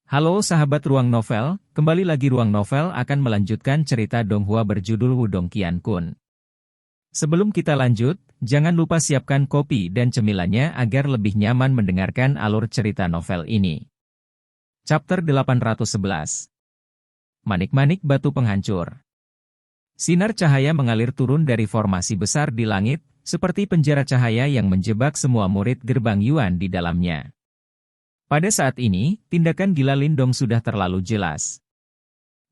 Halo sahabat Ruang Novel, kembali lagi Ruang Novel akan melanjutkan cerita Donghua berjudul Wudong Qiankun. Sebelum kita lanjut, jangan lupa siapkan kopi dan cemilannya agar lebih nyaman mendengarkan alur cerita novel ini. Chapter 811. Manik-manik batu penghancur. Sinar cahaya mengalir turun dari formasi besar di langit, seperti penjara cahaya yang menjebak semua murid gerbang Yuan di dalamnya. Pada saat ini, tindakan gila Lindong sudah terlalu jelas.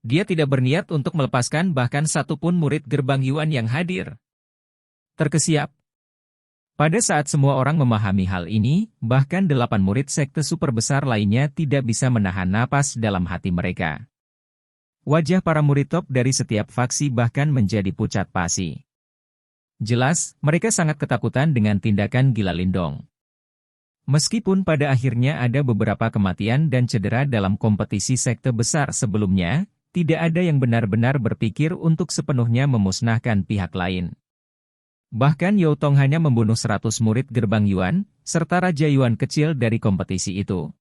Dia tidak berniat untuk melepaskan bahkan satupun murid gerbang Yuan yang hadir. Terkesiap. Pada saat semua orang memahami hal ini, bahkan 8 murid sekte super besar lainnya tidak bisa menahan napas dalam hati mereka. Wajah para murid top dari setiap faksi bahkan menjadi pucat pasi. Jelas, mereka sangat ketakutan dengan tindakan gila Lindong. Meskipun pada akhirnya ada beberapa kematian dan cedera dalam kompetisi sekte besar sebelumnya, tidak ada yang benar-benar berpikir untuk sepenuhnya memusnahkan pihak lain. Bahkan You Tong hanya membunuh 100 murid gerbang Yuan, serta Raja Yuan kecil dari kompetisi itu.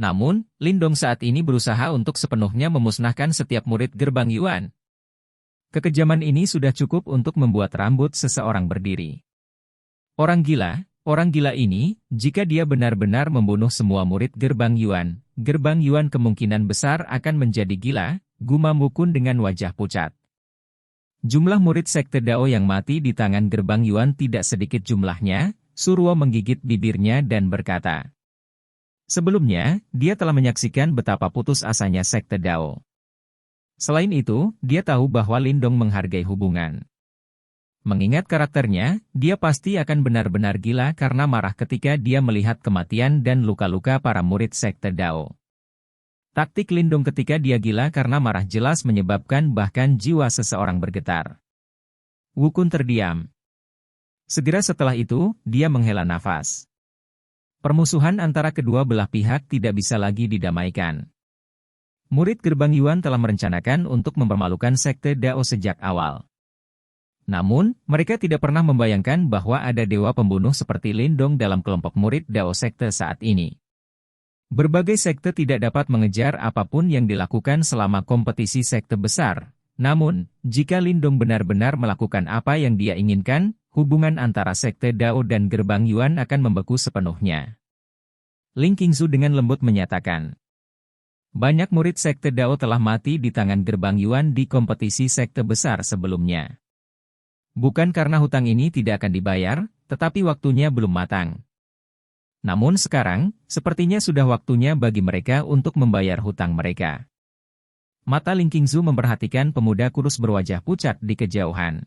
Namun, Lindong saat ini berusaha untuk sepenuhnya memusnahkan setiap murid gerbang Yuan. Kekejaman ini sudah cukup untuk membuat rambut seseorang berdiri. Orang gila ini, jika dia benar-benar membunuh semua murid gerbang Yuan kemungkinan besar akan menjadi gila, gumam Wukun dengan wajah pucat. Jumlah murid sekte Dao yang mati di tangan gerbang Yuan tidak sedikit jumlahnya, Suruo menggigit bibirnya dan berkata. Sebelumnya, dia telah menyaksikan betapa putus asanya sekte Dao. Selain itu, dia tahu bahwa Lindong menghargai hubungan. Mengingat karakternya, dia pasti akan benar-benar gila karena marah ketika dia melihat kematian dan luka-luka para murid sekte Dao. Taktik Lindong ketika dia gila karena marah jelas menyebabkan bahkan jiwa seseorang bergetar. Wukun terdiam. Segera setelah itu, dia menghela nafas. Permusuhan antara kedua belah pihak tidak bisa lagi didamaikan. Murid gerbang Yuan telah merencanakan untuk mempermalukan sekte Dao sejak awal. Namun, mereka tidak pernah membayangkan bahwa ada dewa pembunuh seperti Lindong dalam kelompok murid Dao sekte saat ini. Berbagai sekte tidak dapat mengejar apapun yang dilakukan selama kompetisi sekte besar. Namun, jika Lindong benar-benar melakukan apa yang dia inginkan, hubungan antara sekte Dao dan gerbang Yuan akan membeku sepenuhnya. Ling Qingzu dengan lembut menyatakan. Banyak murid sekte Dao telah mati di tangan gerbang Yuan di kompetisi sekte besar sebelumnya. Bukan karena hutang ini tidak akan dibayar, tetapi waktunya belum matang. Namun sekarang, sepertinya sudah waktunya bagi mereka untuk membayar hutang mereka. Mata Ling Qingzu memperhatikan pemuda kurus berwajah pucat di kejauhan.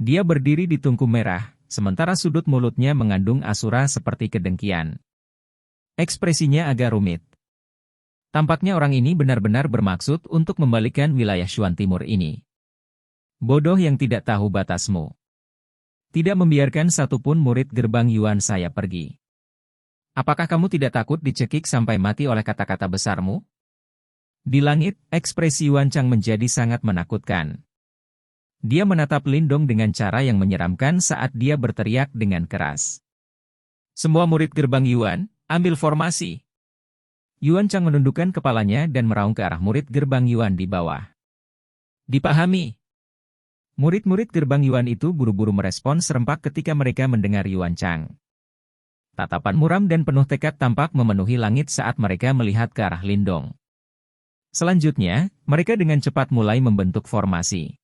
Dia berdiri di tungku merah, sementara sudut mulutnya mengandung asura seperti kedengkian. Ekspresinya agak rumit. Tampaknya orang ini benar-benar bermaksud untuk membalikan wilayah Shuan Timur ini. Bodoh yang tidak tahu batasmu. Tidak membiarkan satupun murid gerbang Yuan saya pergi. Apakah kamu tidak takut dicekik sampai mati oleh kata-kata besarmu? Di langit, ekspresi Yuan Chang menjadi sangat menakutkan. Dia menatap Lindong dengan cara yang menyeramkan saat dia berteriak dengan keras. Semua murid gerbang Yuan, ambil formasi. Yuan Chang menundukkan kepalanya dan meraung ke arah murid gerbang Yuan di bawah. Dipahami. Murid-murid gerbang Yuan itu buru-buru merespon serempak ketika mereka mendengar Yuan Chang. Tatapan muram dan penuh tekad tampak memenuhi langit saat mereka melihat ke arah Lindong. Selanjutnya, mereka dengan cepat mulai membentuk formasi.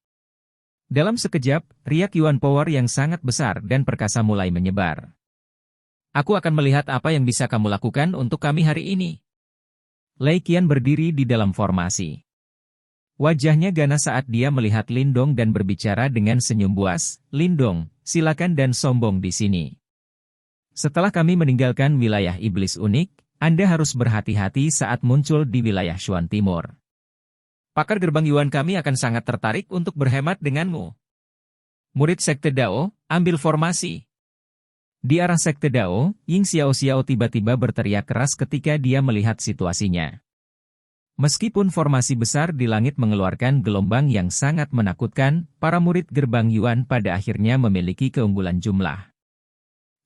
Dalam sekejap, riak Yuan Power yang sangat besar dan perkasa mulai menyebar. Aku akan melihat apa yang bisa kamu lakukan untuk kami hari ini. Lei Qian berdiri di dalam formasi. Wajahnya ganas saat dia melihat Lindong dan berbicara dengan senyum buas. Lindong, silakan dan sombong di sini. Setelah kami meninggalkan wilayah iblis unik, Anda harus berhati-hati saat muncul di wilayah Shuan Timur. Pakar gerbang Yuan kami akan sangat tertarik untuk berhemat denganmu. Murid sekte Dao, ambil formasi. Di arah sekte Dao, Ying Xiao Xiao tiba-tiba berteriak keras ketika dia melihat situasinya. Meskipun formasi besar di langit mengeluarkan gelombang yang sangat menakutkan, para murid gerbang Yuan pada akhirnya memiliki keunggulan jumlah.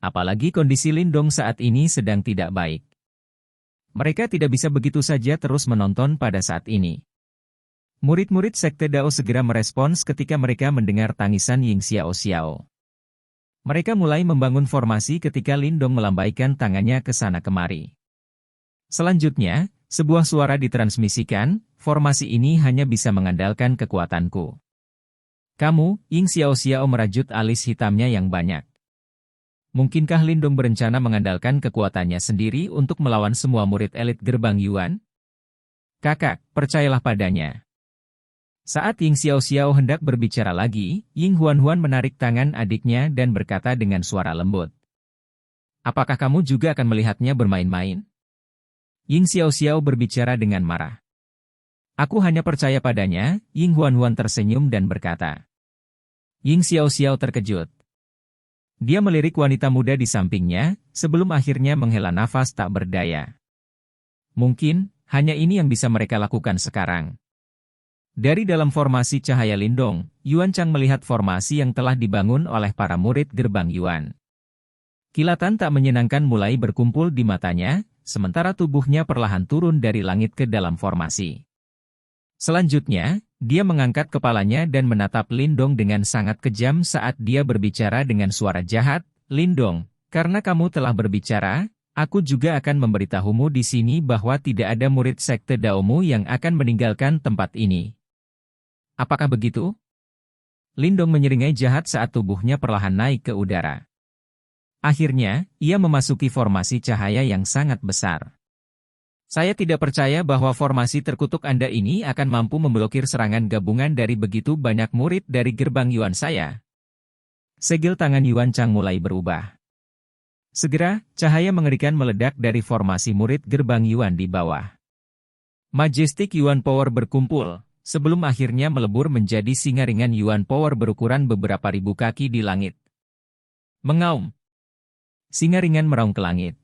Apalagi kondisi Lindong saat ini sedang tidak baik. Mereka tidak bisa begitu saja terus menonton pada saat ini. Murid-murid Sekte Dao segera merespons ketika mereka mendengar tangisan Ying Xiaoxiao. Mereka mulai membangun formasi ketika Lindong melambaikan tangannya ke sana kemari. Selanjutnya, sebuah suara ditransmisikan, formasi ini hanya bisa mengandalkan kekuatanku. Kamu, Ying Xiaoxiao merajut alis hitamnya yang banyak. Mungkinkah Lindong berencana mengandalkan kekuatannya sendiri untuk melawan semua murid elit gerbang Yuan? Kakak, percayalah padanya. Saat Ying Xiaoxiao hendak berbicara lagi, Ying Huan-Huan menarik tangan adiknya dan berkata dengan suara lembut. Apakah kamu juga akan melihatnya bermain-main? Ying Xiaoxiao berbicara dengan marah. Aku hanya percaya padanya, Ying Huan-Huan tersenyum dan berkata. Ying Xiaoxiao terkejut. Dia melirik wanita muda di sampingnya, sebelum akhirnya menghela nafas tak berdaya. Mungkin, hanya ini yang bisa mereka lakukan sekarang. Dari dalam formasi cahaya Lindong, Yuan Chang melihat formasi yang telah dibangun oleh para murid gerbang Yuan. Kilatan tak menyenangkan mulai berkumpul di matanya, sementara tubuhnya perlahan turun dari langit ke dalam formasi. Selanjutnya, dia mengangkat kepalanya dan menatap Lindong dengan sangat kejam saat dia berbicara dengan suara jahat. Lindong, karena kamu telah berbicara, aku juga akan memberitahumu di sini bahwa tidak ada murid Sekte Daomu yang akan meninggalkan tempat ini. Apakah begitu? Lindong menyeringai jahat saat tubuhnya perlahan naik ke udara. Akhirnya, ia memasuki formasi cahaya yang sangat besar. Saya tidak percaya bahwa formasi terkutuk Anda ini akan mampu memblokir serangan gabungan dari begitu banyak murid dari gerbang Yuan saya. Segel tangan Yuan Chang mulai berubah. Segera, cahaya mengerikan meledak dari formasi murid gerbang Yuan di bawah. Majestic Yuan Power berkumpul, sebelum akhirnya melebur menjadi singa ringan Yuan Power berukuran beberapa ribu kaki di langit. Mengaum. Singa ringan meraung ke langit.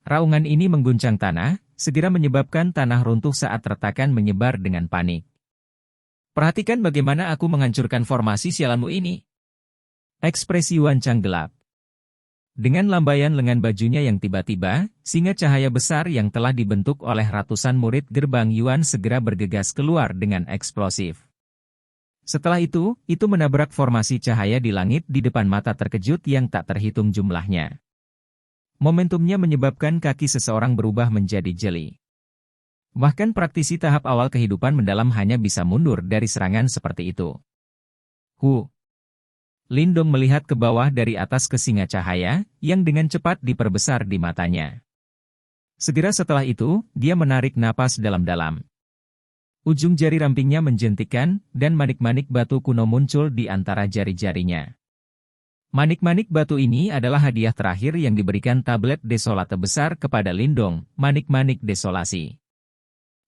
Raungan ini mengguncang tanah, segera menyebabkan tanah runtuh saat retakan menyebar dengan panik. Perhatikan bagaimana aku menghancurkan formasi sialanmu ini. Ekspresi Yuan Chang gelap. Dengan lambaian lengan bajunya yang tiba-tiba, singa cahaya besar yang telah dibentuk oleh ratusan murid gerbang Yuan segera bergegas keluar dengan eksplosif. Setelah itu menabrak formasi cahaya di langit di depan mata terkejut yang tak terhitung jumlahnya. Momentumnya menyebabkan kaki seseorang berubah menjadi jeli. Bahkan praktisi tahap awal kehidupan mendalam hanya bisa mundur dari serangan seperti itu. Lindong melihat ke bawah dari atas ke singa cahaya, yang dengan cepat diperbesar di matanya. Segera setelah itu, dia menarik napas dalam-dalam. Ujung jari rampingnya menjentikkan, dan manik-manik batu kuno muncul di antara jari-jarinya. Manik-manik batu ini adalah hadiah terakhir yang diberikan tablet desolate besar kepada Lindong, manik-manik desolasi.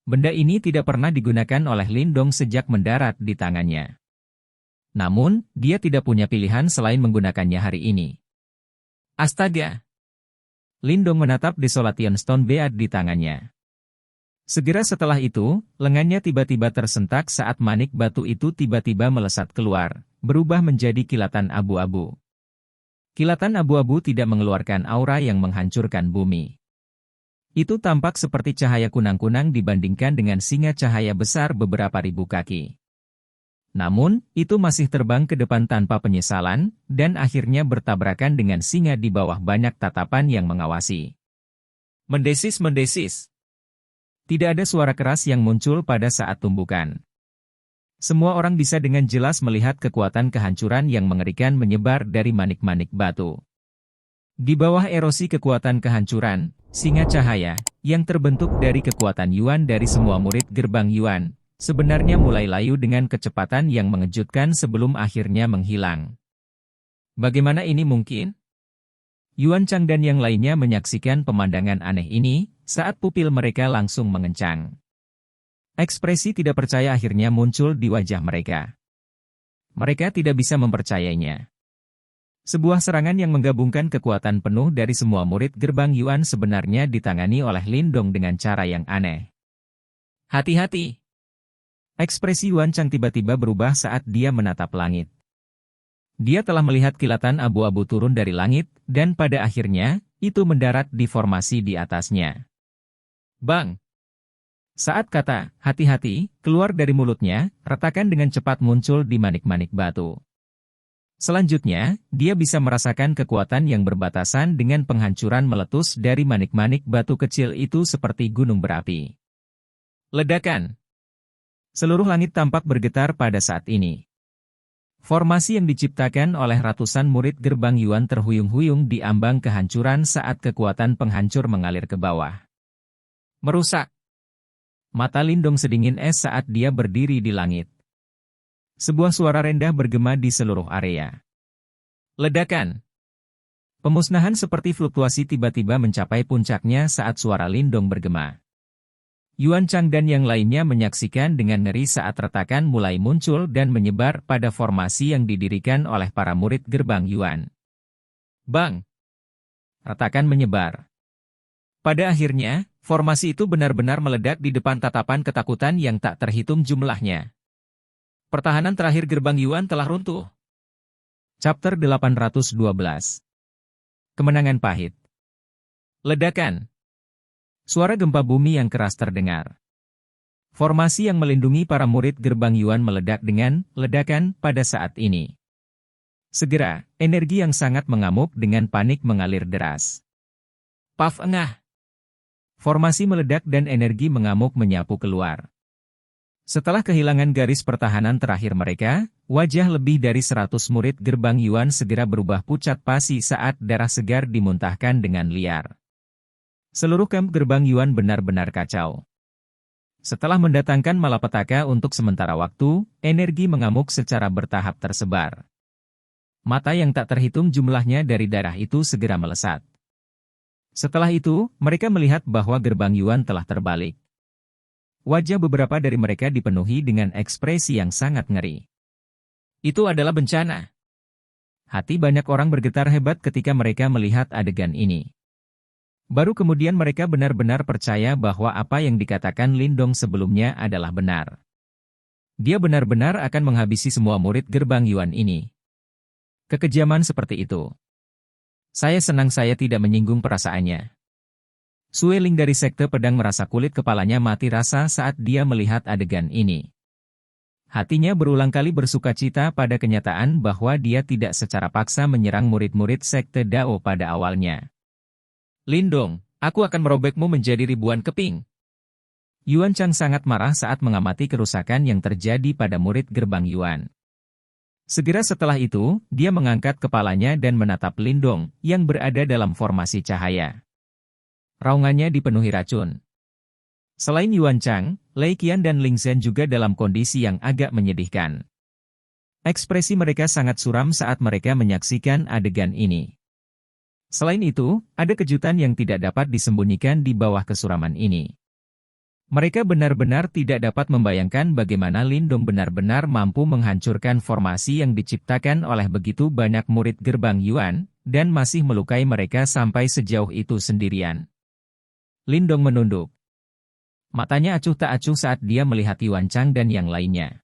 Benda ini tidak pernah digunakan oleh Lindong sejak mendarat di tangannya. Namun, dia tidak punya pilihan selain menggunakannya hari ini. Astaga! Lindong menatap Desolation Stone Bead di tangannya. Segera setelah itu, lengannya tiba-tiba tersentak saat manik batu itu tiba-tiba melesat keluar, berubah menjadi kilatan abu-abu. Kilatan abu-abu tidak mengeluarkan aura yang menghancurkan bumi. Itu tampak seperti cahaya kunang-kunang dibandingkan dengan singa cahaya besar beberapa ribu kaki. Namun, itu masih terbang ke depan tanpa penyesalan, dan akhirnya bertabrakan dengan singa di bawah banyak tatapan yang mengawasi. Mendesis-mendesis. Tidak ada suara keras yang muncul pada saat tumbukan. Semua orang bisa dengan jelas melihat kekuatan kehancuran yang mengerikan menyebar dari manik-manik batu. Di bawah erosi kekuatan kehancuran, singa cahaya, yang terbentuk dari kekuatan Yuan dari semua murid gerbang Yuan, sebenarnya mulai layu dengan kecepatan yang mengejutkan sebelum akhirnya menghilang. Bagaimana ini mungkin? Yuan Chang dan yang lainnya menyaksikan pemandangan aneh ini, saat pupil mereka langsung mengencang. Ekspresi tidak percaya akhirnya muncul di wajah mereka. Mereka tidak bisa mempercayainya. Sebuah serangan yang menggabungkan kekuatan penuh dari semua murid gerbang Yuan sebenarnya ditangani oleh Lindong dengan cara yang aneh. Hati-hati! Ekspresi Yuan Chang tiba-tiba berubah saat dia menatap langit. Dia telah melihat kilatan abu-abu turun dari langit, dan pada akhirnya, itu mendarat di formasi di atasnya. Bang! Saat kata, hati-hati, keluar dari mulutnya, retakan dengan cepat muncul di manik-manik batu. Selanjutnya, dia bisa merasakan kekuatan yang berbatasan dengan penghancuran meletus dari manik-manik batu kecil itu seperti gunung berapi. Ledakan! Seluruh langit tampak bergetar pada saat ini. Formasi yang diciptakan oleh ratusan murid gerbang Yuan terhuyung-huyung di ambang kehancuran saat kekuatan penghancur mengalir ke bawah. Merusak! Mata Lindong sedingin es saat dia berdiri di langit. Sebuah suara rendah bergema di seluruh area. Ledakan! Pemusnahan seperti fluktuasi tiba-tiba mencapai puncaknya saat suara Lindong bergema. Yuan Chang dan yang lainnya menyaksikan dengan ngeri saat retakan mulai muncul dan menyebar pada formasi yang didirikan oleh para murid gerbang Yuan. Bang! Retakan menyebar. Pada akhirnya, formasi itu benar-benar meledak di depan tatapan ketakutan yang tak terhitung jumlahnya. Pertahanan terakhir gerbang Yuan telah runtuh. Chapter 812. Kemenangan pahit. Ledakan. Suara gempa bumi yang keras terdengar. Formasi yang melindungi para murid gerbang Yuan meledak dengan ledakan pada saat ini. Segera, energi yang sangat mengamuk dengan panik mengalir deras. Paf engah. Formasi meledak dan energi mengamuk menyapu keluar. Setelah kehilangan garis pertahanan terakhir mereka, wajah lebih dari 100 murid gerbang Yuan segera berubah pucat pasi saat darah segar dimuntahkan dengan liar. Seluruh kamp gerbang Yuan benar-benar kacau. Setelah mendatangkan malapetaka untuk sementara waktu, energi mengamuk secara bertahap tersebar. Mata yang tak terhitung jumlahnya dari darah itu segera melesat. Setelah itu, mereka melihat bahwa gerbang Yuan telah terbalik. Wajah beberapa dari mereka dipenuhi dengan ekspresi yang sangat ngeri. Itu adalah bencana. Hati banyak orang bergetar hebat ketika mereka melihat adegan ini. Baru kemudian mereka benar-benar percaya bahwa apa yang dikatakan Lindong sebelumnya adalah benar. Dia benar-benar akan menghabisi semua murid gerbang Yuan ini. Kekejaman seperti itu. Saya senang saya tidak menyinggung perasaannya. Sue Ling dari Sekte Pedang merasa kulit kepalanya mati rasa saat dia melihat adegan ini. Hatinya berulang kali bersukacita pada kenyataan bahwa dia tidak secara paksa menyerang murid-murid Sekte Dao pada awalnya. Lindong, aku akan merobekmu menjadi ribuan keping. Yuan Chang sangat marah saat mengamati kerusakan yang terjadi pada murid gerbang Yuan. Segera setelah itu, dia mengangkat kepalanya dan menatap Lindong, yang berada dalam formasi cahaya. Raungannya dipenuhi racun. Selain Yuan Chang, Lei Qian dan Ling Zhen juga dalam kondisi yang agak menyedihkan. Ekspresi mereka sangat suram saat mereka menyaksikan adegan ini. Selain itu, ada kejutan yang tidak dapat disembunyikan di bawah kesuraman ini. Mereka benar-benar tidak dapat membayangkan bagaimana Lindong benar-benar mampu menghancurkan formasi yang diciptakan oleh begitu banyak murid gerbang Yuan, dan masih melukai mereka sampai sejauh itu sendirian. Lindong menunduk. Matanya acuh tak acuh saat dia melihat Yuan Chang dan yang lainnya.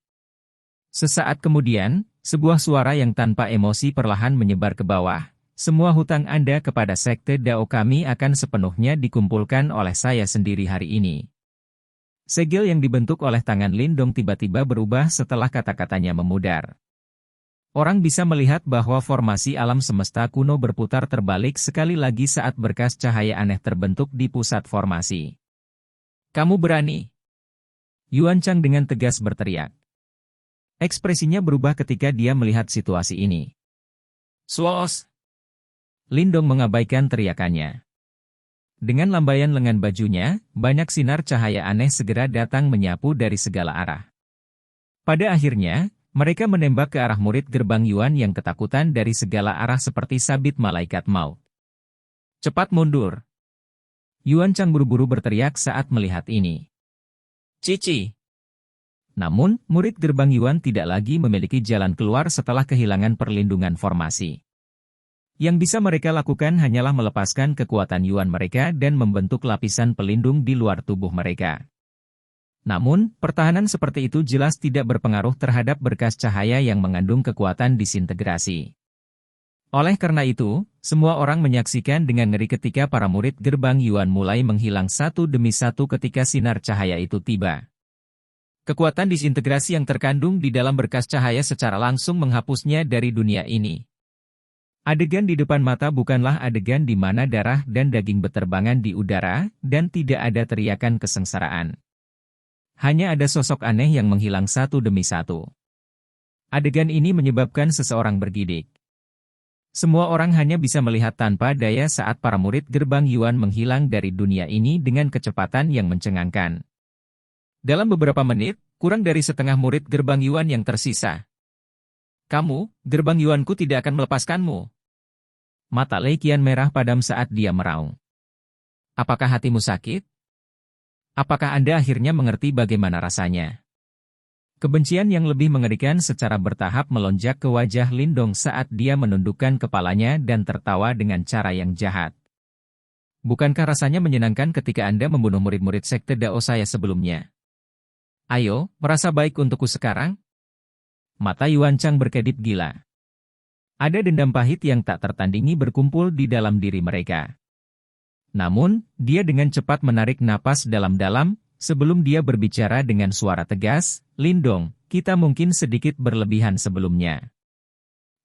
Sesaat kemudian, sebuah suara yang tanpa emosi perlahan menyebar ke bawah. Semua hutang Anda kepada Sekte Dao kami akan sepenuhnya dikumpulkan oleh saya sendiri hari ini. Segel yang dibentuk oleh tangan Lindong tiba-tiba berubah setelah kata-katanya memudar. Orang bisa melihat bahwa formasi alam semesta kuno berputar terbalik sekali lagi saat berkas cahaya aneh terbentuk di pusat formasi. Kamu berani? Yuan Chang dengan tegas berteriak. Ekspresinya berubah ketika dia melihat situasi ini. Suos! Lindong mengabaikan teriakannya. Dengan lambaian lengan bajunya, banyak sinar cahaya aneh segera datang menyapu dari segala arah. Pada akhirnya, mereka menembak ke arah murid gerbang Yuan yang ketakutan dari segala arah seperti sabit malaikat maut. Cepat mundur! Yuan Chang buru-buru berteriak saat melihat ini. Cici! Namun, murid gerbang Yuan tidak lagi memiliki jalan keluar setelah kehilangan perlindungan formasi. Yang bisa mereka lakukan hanyalah melepaskan kekuatan Yuan mereka dan membentuk lapisan pelindung di luar tubuh mereka. Namun, pertahanan seperti itu jelas tidak berpengaruh terhadap berkas cahaya yang mengandung kekuatan disintegrasi. Oleh karena itu, semua orang menyaksikan dengan ngeri ketika para murid gerbang Yuan mulai menghilang satu demi satu ketika sinar cahaya itu tiba. Kekuatan disintegrasi yang terkandung di dalam berkas cahaya secara langsung menghapusnya dari dunia ini. Adegan di depan mata bukanlah adegan di mana darah dan daging beterbangan di udara, dan tidak ada teriakan kesengsaraan. Hanya ada sosok aneh yang menghilang satu demi satu. Adegan ini menyebabkan seseorang bergidik. Semua orang hanya bisa melihat tanpa daya saat para murid gerbang Yuan menghilang dari dunia ini dengan kecepatan yang mencengangkan. Dalam beberapa menit, kurang dari setengah murid gerbang Yuan yang tersisa. Kamu, gerbang Yuanku tidak akan melepaskanmu. Mata Lei Qian merah padam saat dia meraung. Apakah hatimu sakit? Apakah Anda akhirnya mengerti bagaimana rasanya? Kebencian yang lebih mengerikan secara bertahap melonjak ke wajah Lindong saat dia menundukkan kepalanya dan tertawa dengan cara yang jahat. Bukankah rasanya menyenangkan ketika Anda membunuh murid-murid sekte Dao saya sebelumnya? Ayo, merasa baik untukku sekarang? Mata Yuan Chang berkedip gila. Ada dendam pahit yang tak tertandingi berkumpul di dalam diri mereka. Namun, dia dengan cepat menarik napas dalam-dalam, sebelum dia berbicara dengan suara tegas, Lindong, kita mungkin sedikit berlebihan sebelumnya.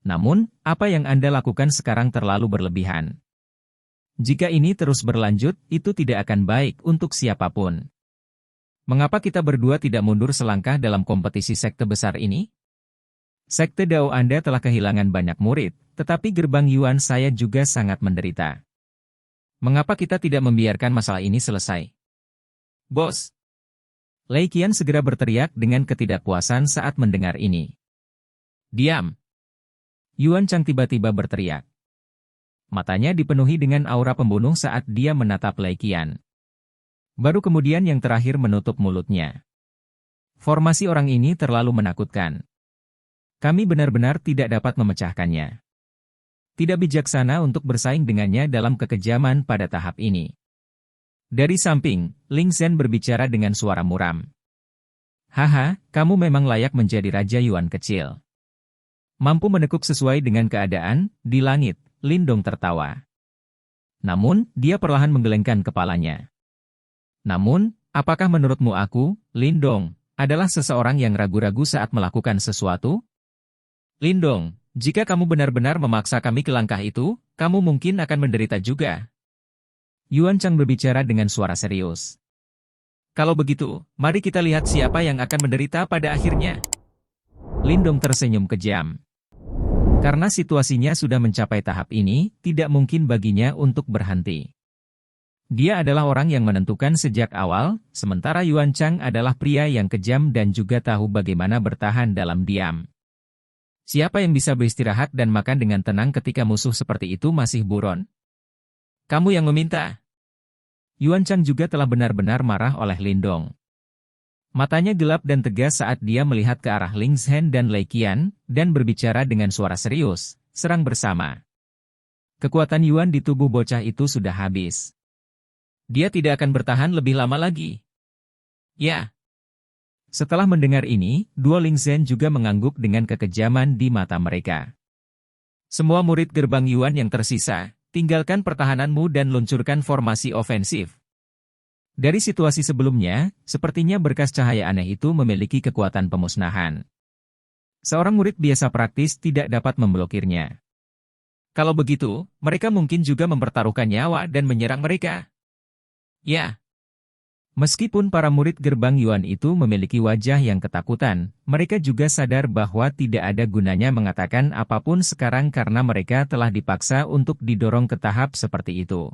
Namun, apa yang Anda lakukan sekarang terlalu berlebihan. Jika ini terus berlanjut, itu tidak akan baik untuk siapapun. Mengapa kita berdua tidak mundur selangkah dalam kompetisi sekte besar ini? Sekte Dao Anda telah kehilangan banyak murid, tetapi gerbang Yuan saya juga sangat menderita. Mengapa kita tidak membiarkan masalah ini selesai? Bos! Lei Qian segera berteriak dengan ketidakpuasan saat mendengar ini. Diam! Yuan Chang tiba-tiba berteriak. Matanya dipenuhi dengan aura pembunuh saat dia menatap Lei Qian. Baru kemudian yang terakhir menutup mulutnya. Formasi orang ini terlalu menakutkan. Kami benar-benar tidak dapat memecahkannya. Tidak bijaksana untuk bersaing dengannya dalam kekejaman pada tahap ini. Dari samping, Ling Zhen berbicara dengan suara muram. Haha, kamu memang layak menjadi Raja Yuan kecil. Mampu menekuk sesuai dengan keadaan, di langit, Lindong tertawa. Namun, dia perlahan menggelengkan kepalanya. Namun, apakah menurutmu aku, Lindong, adalah seseorang yang ragu-ragu saat melakukan sesuatu? Lindong, jika kamu benar-benar memaksa kami ke langkah itu, kamu mungkin akan menderita juga. Yuan Chang berbicara dengan suara serius. Kalau begitu, mari kita lihat siapa yang akan menderita pada akhirnya. Lindong tersenyum kejam. Karena situasinya sudah mencapai tahap ini, tidak mungkin baginya untuk berhenti. Dia adalah orang yang menentukan sejak awal, sementara Yuan Chang adalah pria yang kejam dan juga tahu bagaimana bertahan dalam diam. Siapa yang bisa beristirahat dan makan dengan tenang ketika musuh seperti itu masih buron? Kamu yang meminta. Yuan Chang juga telah benar-benar marah oleh Lindong. Matanya gelap dan tegas saat dia melihat ke arah Ling Zhen dan Lei Qian, dan berbicara dengan suara serius, serang bersama. Kekuatan Yuan di tubuh bocah itu sudah habis. Dia tidak akan bertahan lebih lama lagi. Ya. Setelah mendengar ini, dua Ling Zhen juga mengangguk dengan kekejaman di mata mereka. Semua murid gerbang Yuan yang tersisa, tinggalkan pertahananmu dan luncurkan formasi ofensif. Dari situasi sebelumnya, sepertinya berkas cahaya aneh itu memiliki kekuatan pemusnahan. Seorang murid biasa praktis tidak dapat memblokirnya. Kalau begitu, mereka mungkin juga mempertaruhkan nyawa dan menyerang mereka. Ya. Meskipun para murid gerbang Yuan itu memiliki wajah yang ketakutan, mereka juga sadar bahwa tidak ada gunanya mengatakan apapun sekarang karena mereka telah dipaksa untuk didorong ke tahap seperti itu.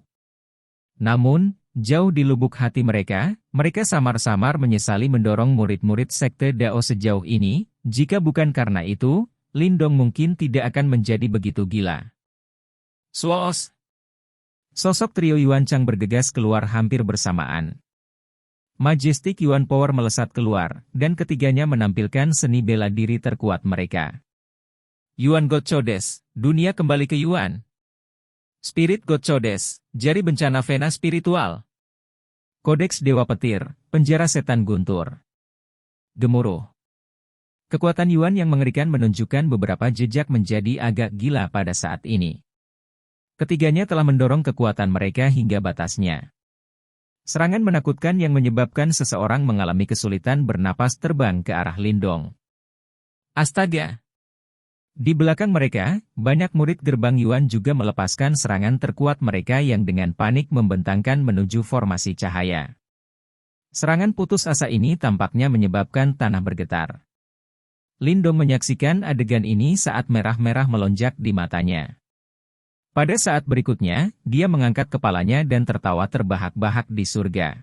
Namun, jauh di lubuk hati mereka, mereka samar-samar menyesali mendorong murid-murid sekte Dao sejauh ini, jika bukan karena itu, Lindong mungkin tidak akan menjadi begitu gila. Swos! Sosok trio Yuan Chang bergegas keluar hampir bersamaan. Majestic Yuan Power melesat keluar, dan ketiganya menampilkan seni bela diri terkuat mereka. Yuan God Codes, dunia kembali ke Yuan. Spirit God Codes, jari bencana Vena spiritual. Kodeks Dewa Petir, penjara setan guntur. Gemuruh. Kekuatan Yuan yang mengerikan menunjukkan beberapa jejak menjadi agak gila pada saat ini. Ketiganya telah mendorong kekuatan mereka hingga batasnya. Serangan menakutkan yang menyebabkan seseorang mengalami kesulitan bernapas terbang ke arah Lindong. Astaga! Di belakang mereka, banyak murid gerbang Yuan juga melepaskan serangan terkuat mereka yang dengan panik membentangkan menuju formasi cahaya. Serangan putus asa ini tampaknya menyebabkan tanah bergetar. Lindong menyaksikan adegan ini saat merah-merah melonjak di matanya. Pada saat berikutnya, dia mengangkat kepalanya dan tertawa terbahak-bahak di surga.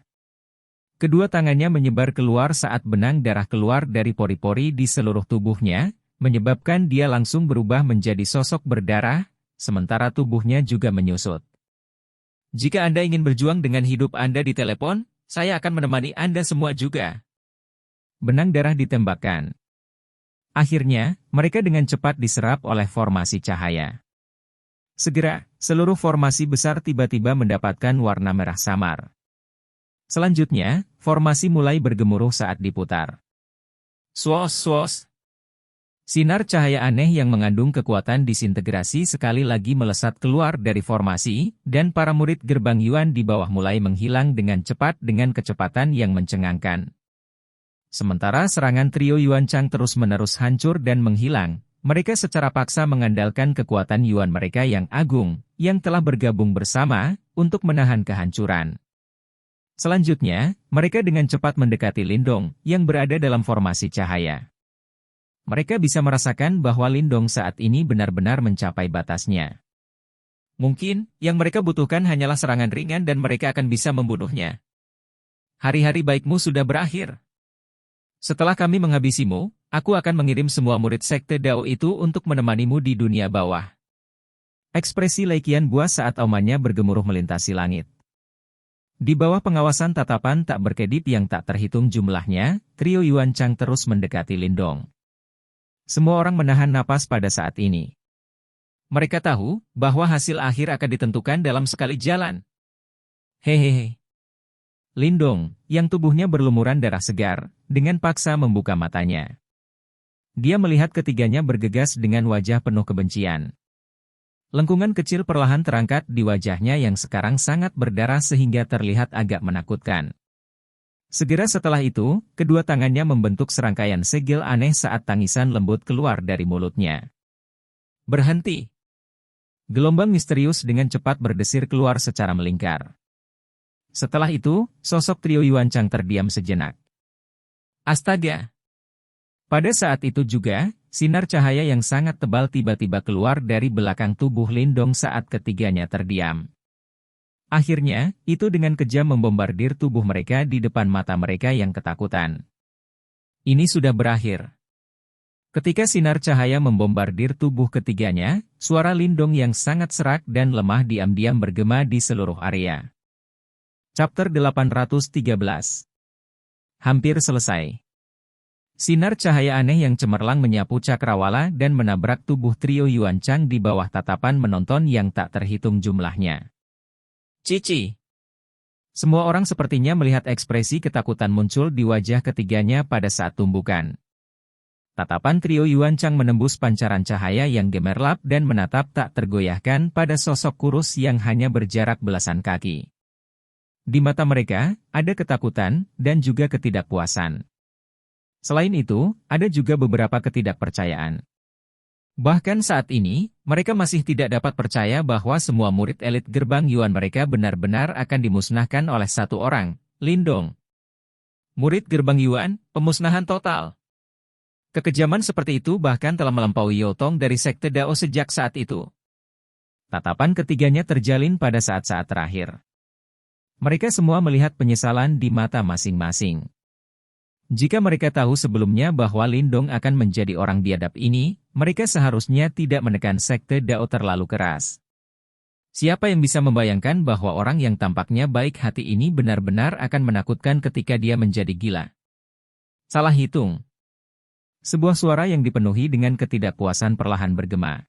Kedua tangannya menyebar keluar saat benang darah keluar dari pori-pori di seluruh tubuhnya, menyebabkan dia langsung berubah menjadi sosok berdarah, sementara tubuhnya juga menyusut. Jika Anda ingin berjuang dengan hidup Anda di telepon, saya akan menemani Anda semua juga. Benang darah ditembakkan. Akhirnya, mereka dengan cepat diserap oleh formasi cahaya. Segera, seluruh formasi besar tiba-tiba mendapatkan warna merah samar. Selanjutnya, formasi mulai bergemuruh saat diputar. Swos. Sinar cahaya aneh yang mengandung kekuatan disintegrasi sekali lagi melesat keluar dari formasi, dan para murid gerbang Yuan di bawah mulai menghilang dengan cepat dengan kecepatan yang mencengangkan. Sementara serangan trio Yuan Chang terus-menerus hancur dan menghilang, mereka secara paksa mengandalkan kekuatan Yuan mereka yang agung, yang telah bergabung bersama, untuk menahan kehancuran. Selanjutnya, mereka dengan cepat mendekati Lindong, yang berada dalam formasi cahaya. Mereka bisa merasakan bahwa Lindong saat ini benar-benar mencapai batasnya. Mungkin, yang mereka butuhkan hanyalah serangan ringan dan mereka akan bisa membunuhnya. Hari-hari baikmu sudah berakhir. Setelah kami menghabisimu, aku akan mengirim semua murid sekte Dao itu untuk menemanimu di dunia bawah. Ekspresi Lei Qianbua saat aumannya bergemuruh melintasi langit. Di bawah pengawasan tatapan tak berkedip yang tak terhitung jumlahnya, trio Yuan Chang terus mendekati Lindong. Semua orang menahan napas pada saat ini. Mereka tahu bahwa hasil akhir akan ditentukan dalam sekali jalan. Hehehe. Lindong, yang tubuhnya berlumuran darah segar, dengan paksa membuka matanya. Dia melihat ketiganya bergegas dengan wajah penuh kebencian. Lengkungan kecil perlahan terangkat di wajahnya yang sekarang sangat berdarah sehingga terlihat agak menakutkan. Segera setelah itu, kedua tangannya membentuk serangkaian segel aneh saat tangisan lembut keluar dari mulutnya. Berhenti! Gelombang misterius dengan cepat berdesir keluar secara melingkar. Setelah itu, sosok trio Yuan Chang terdiam sejenak. Astaga! Pada saat itu juga, sinar cahaya yang sangat tebal tiba-tiba keluar dari belakang tubuh Lindong saat ketiganya terdiam. Akhirnya, itu dengan kejam membombardir tubuh mereka di depan mata mereka yang ketakutan. Ini sudah berakhir. Ketika sinar cahaya membombardir tubuh ketiganya, suara Lindong yang sangat serak dan lemah diam-diam bergema di seluruh area. Chapter 813. Hampir selesai. Sinar cahaya aneh yang cemerlang menyapu cakrawala dan menabrak tubuh trio Yuan Chang di bawah tatapan menonton yang tak terhitung jumlahnya. Cici. Semua orang sepertinya melihat ekspresi ketakutan muncul di wajah ketiganya pada saat tumbukan. Tatapan trio Yuan Chang menembus pancaran cahaya yang gemerlap dan menatap tak tergoyahkan pada sosok kurus yang hanya berjarak belasan kaki. Di mata mereka, ada ketakutan dan juga ketidakpuasan. Selain itu, ada juga beberapa ketidakpercayaan. Bahkan saat ini, mereka masih tidak dapat percaya bahwa semua murid elit gerbang Yuan mereka benar-benar akan dimusnahkan oleh satu orang, Lindong. Murid gerbang Yuan, pemusnahan total. Kekejaman seperti itu bahkan telah melampaui Yotong dari sekte Dao sejak saat itu. Tatapan ketiganya terjalin pada saat-saat terakhir. Mereka semua melihat penyesalan di mata masing-masing. Jika mereka tahu sebelumnya bahwa Lindong akan menjadi orang biadab ini, mereka seharusnya tidak menekan sekte Dao terlalu keras. Siapa yang bisa membayangkan bahwa orang yang tampaknya baik hati ini benar-benar akan menakutkan ketika dia menjadi gila? Salah hitung. Sebuah suara yang dipenuhi dengan ketidakpuasan perlahan bergema.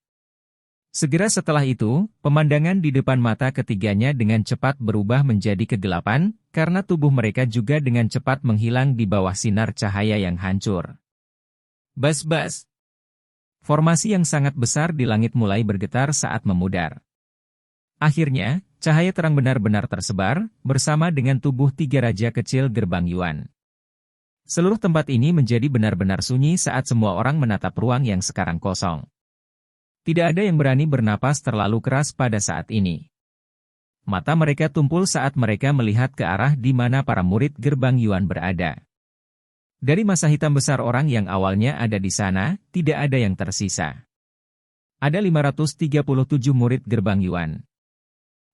Segera setelah itu, pemandangan di depan mata ketiganya dengan cepat berubah menjadi kegelapan, karena tubuh mereka juga dengan cepat menghilang di bawah sinar cahaya yang hancur. Bas-bas. Formasi yang sangat besar di langit mulai bergetar saat memudar. Akhirnya, cahaya terang benar-benar tersebar, bersama dengan tubuh tiga raja kecil gerbang Yuan. Seluruh tempat ini menjadi benar-benar sunyi saat semua orang menatap ruang yang sekarang kosong. Tidak ada yang berani bernapas terlalu keras pada saat ini. Mata mereka tumpul saat mereka melihat ke arah di mana para murid gerbang Yuan berada. Dari masa hitam besar orang yang awalnya ada di sana, tidak ada yang tersisa. Ada 537 murid gerbang Yuan.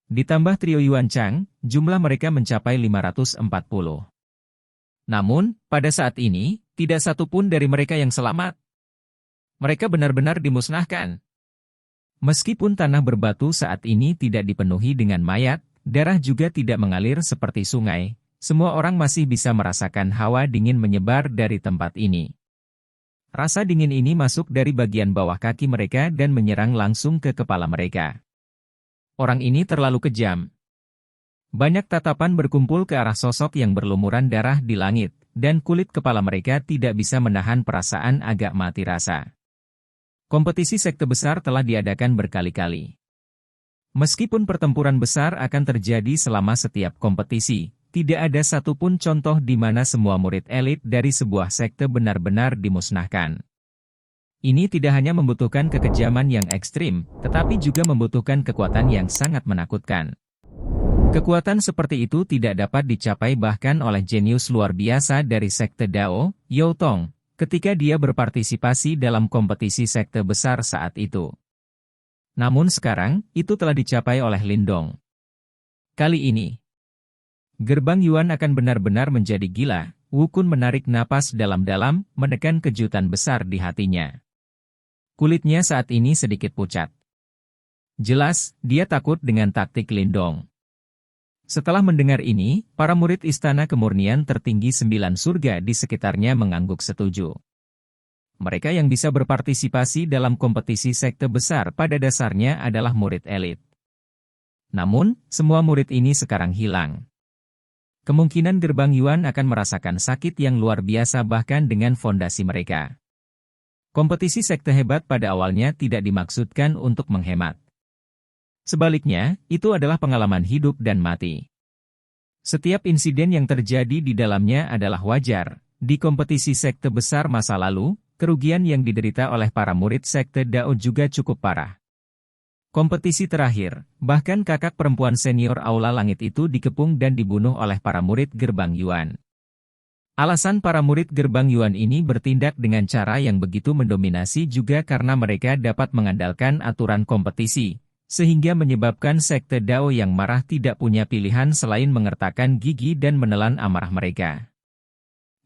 Ditambah trio Yuan Chang, jumlah mereka mencapai 540. Namun, pada saat ini, tidak satu pun dari mereka yang selamat. Mereka benar-benar dimusnahkan. Meskipun tanah berbatu saat ini tidak dipenuhi dengan mayat, darah juga tidak mengalir seperti sungai. Semua orang masih bisa merasakan hawa dingin menyebar dari tempat ini. Rasa dingin ini masuk dari bagian bawah kaki mereka dan menyerang langsung ke kepala mereka. Orang ini terlalu kejam. Banyak tatapan berkumpul ke arah sosok yang berlumuran darah di langit, dan kulit kepala mereka tidak bisa menahan perasaan agak mati rasa. Kompetisi sekte besar telah diadakan berkali-kali. Meskipun pertempuran besar akan terjadi selama setiap kompetisi, tidak ada satupun contoh di mana semua murid elit dari sebuah sekte benar-benar dimusnahkan. Ini tidak hanya membutuhkan kekejaman yang ekstrim, tetapi juga membutuhkan kekuatan yang sangat menakutkan. Kekuatan seperti itu tidak dapat dicapai bahkan oleh jenius luar biasa dari sekte Dao, Yao Tong, ketika dia berpartisipasi dalam kompetisi sekte besar saat itu. Namun sekarang, itu telah dicapai oleh Lindong. Kali ini, gerbang Yuan akan benar-benar menjadi gila. Wu Kun menarik napas dalam-dalam, menekan kejutan besar di hatinya. Kulitnya saat ini sedikit pucat. Jelas, dia takut dengan taktik Lindong. Setelah mendengar ini, para murid Istana Kemurnian tertinggi 9 surga di sekitarnya mengangguk setuju. Mereka yang bisa berpartisipasi dalam kompetisi sekte besar pada dasarnya adalah murid elit. Namun, semua murid ini sekarang hilang. Kemungkinan gerbang Yuan akan merasakan sakit yang luar biasa bahkan dengan fondasi mereka. Kompetisi sekte hebat pada awalnya tidak dimaksudkan untuk menghemat. Sebaliknya, itu adalah pengalaman hidup dan mati. Setiap insiden yang terjadi di dalamnya adalah wajar. Di kompetisi sekte besar masa lalu, kerugian yang diderita oleh para murid sekte Dao juga cukup parah. Kompetisi terakhir, bahkan kakak perempuan senior Aula Langit itu dikepung dan dibunuh oleh para murid gerbang Yuan. Alasan para murid gerbang Yuan ini bertindak dengan cara yang begitu mendominasi juga karena mereka dapat mengandalkan aturan kompetisi, sehingga menyebabkan sekte Dao yang marah tidak punya pilihan selain mengertakkan gigi dan menelan amarah mereka.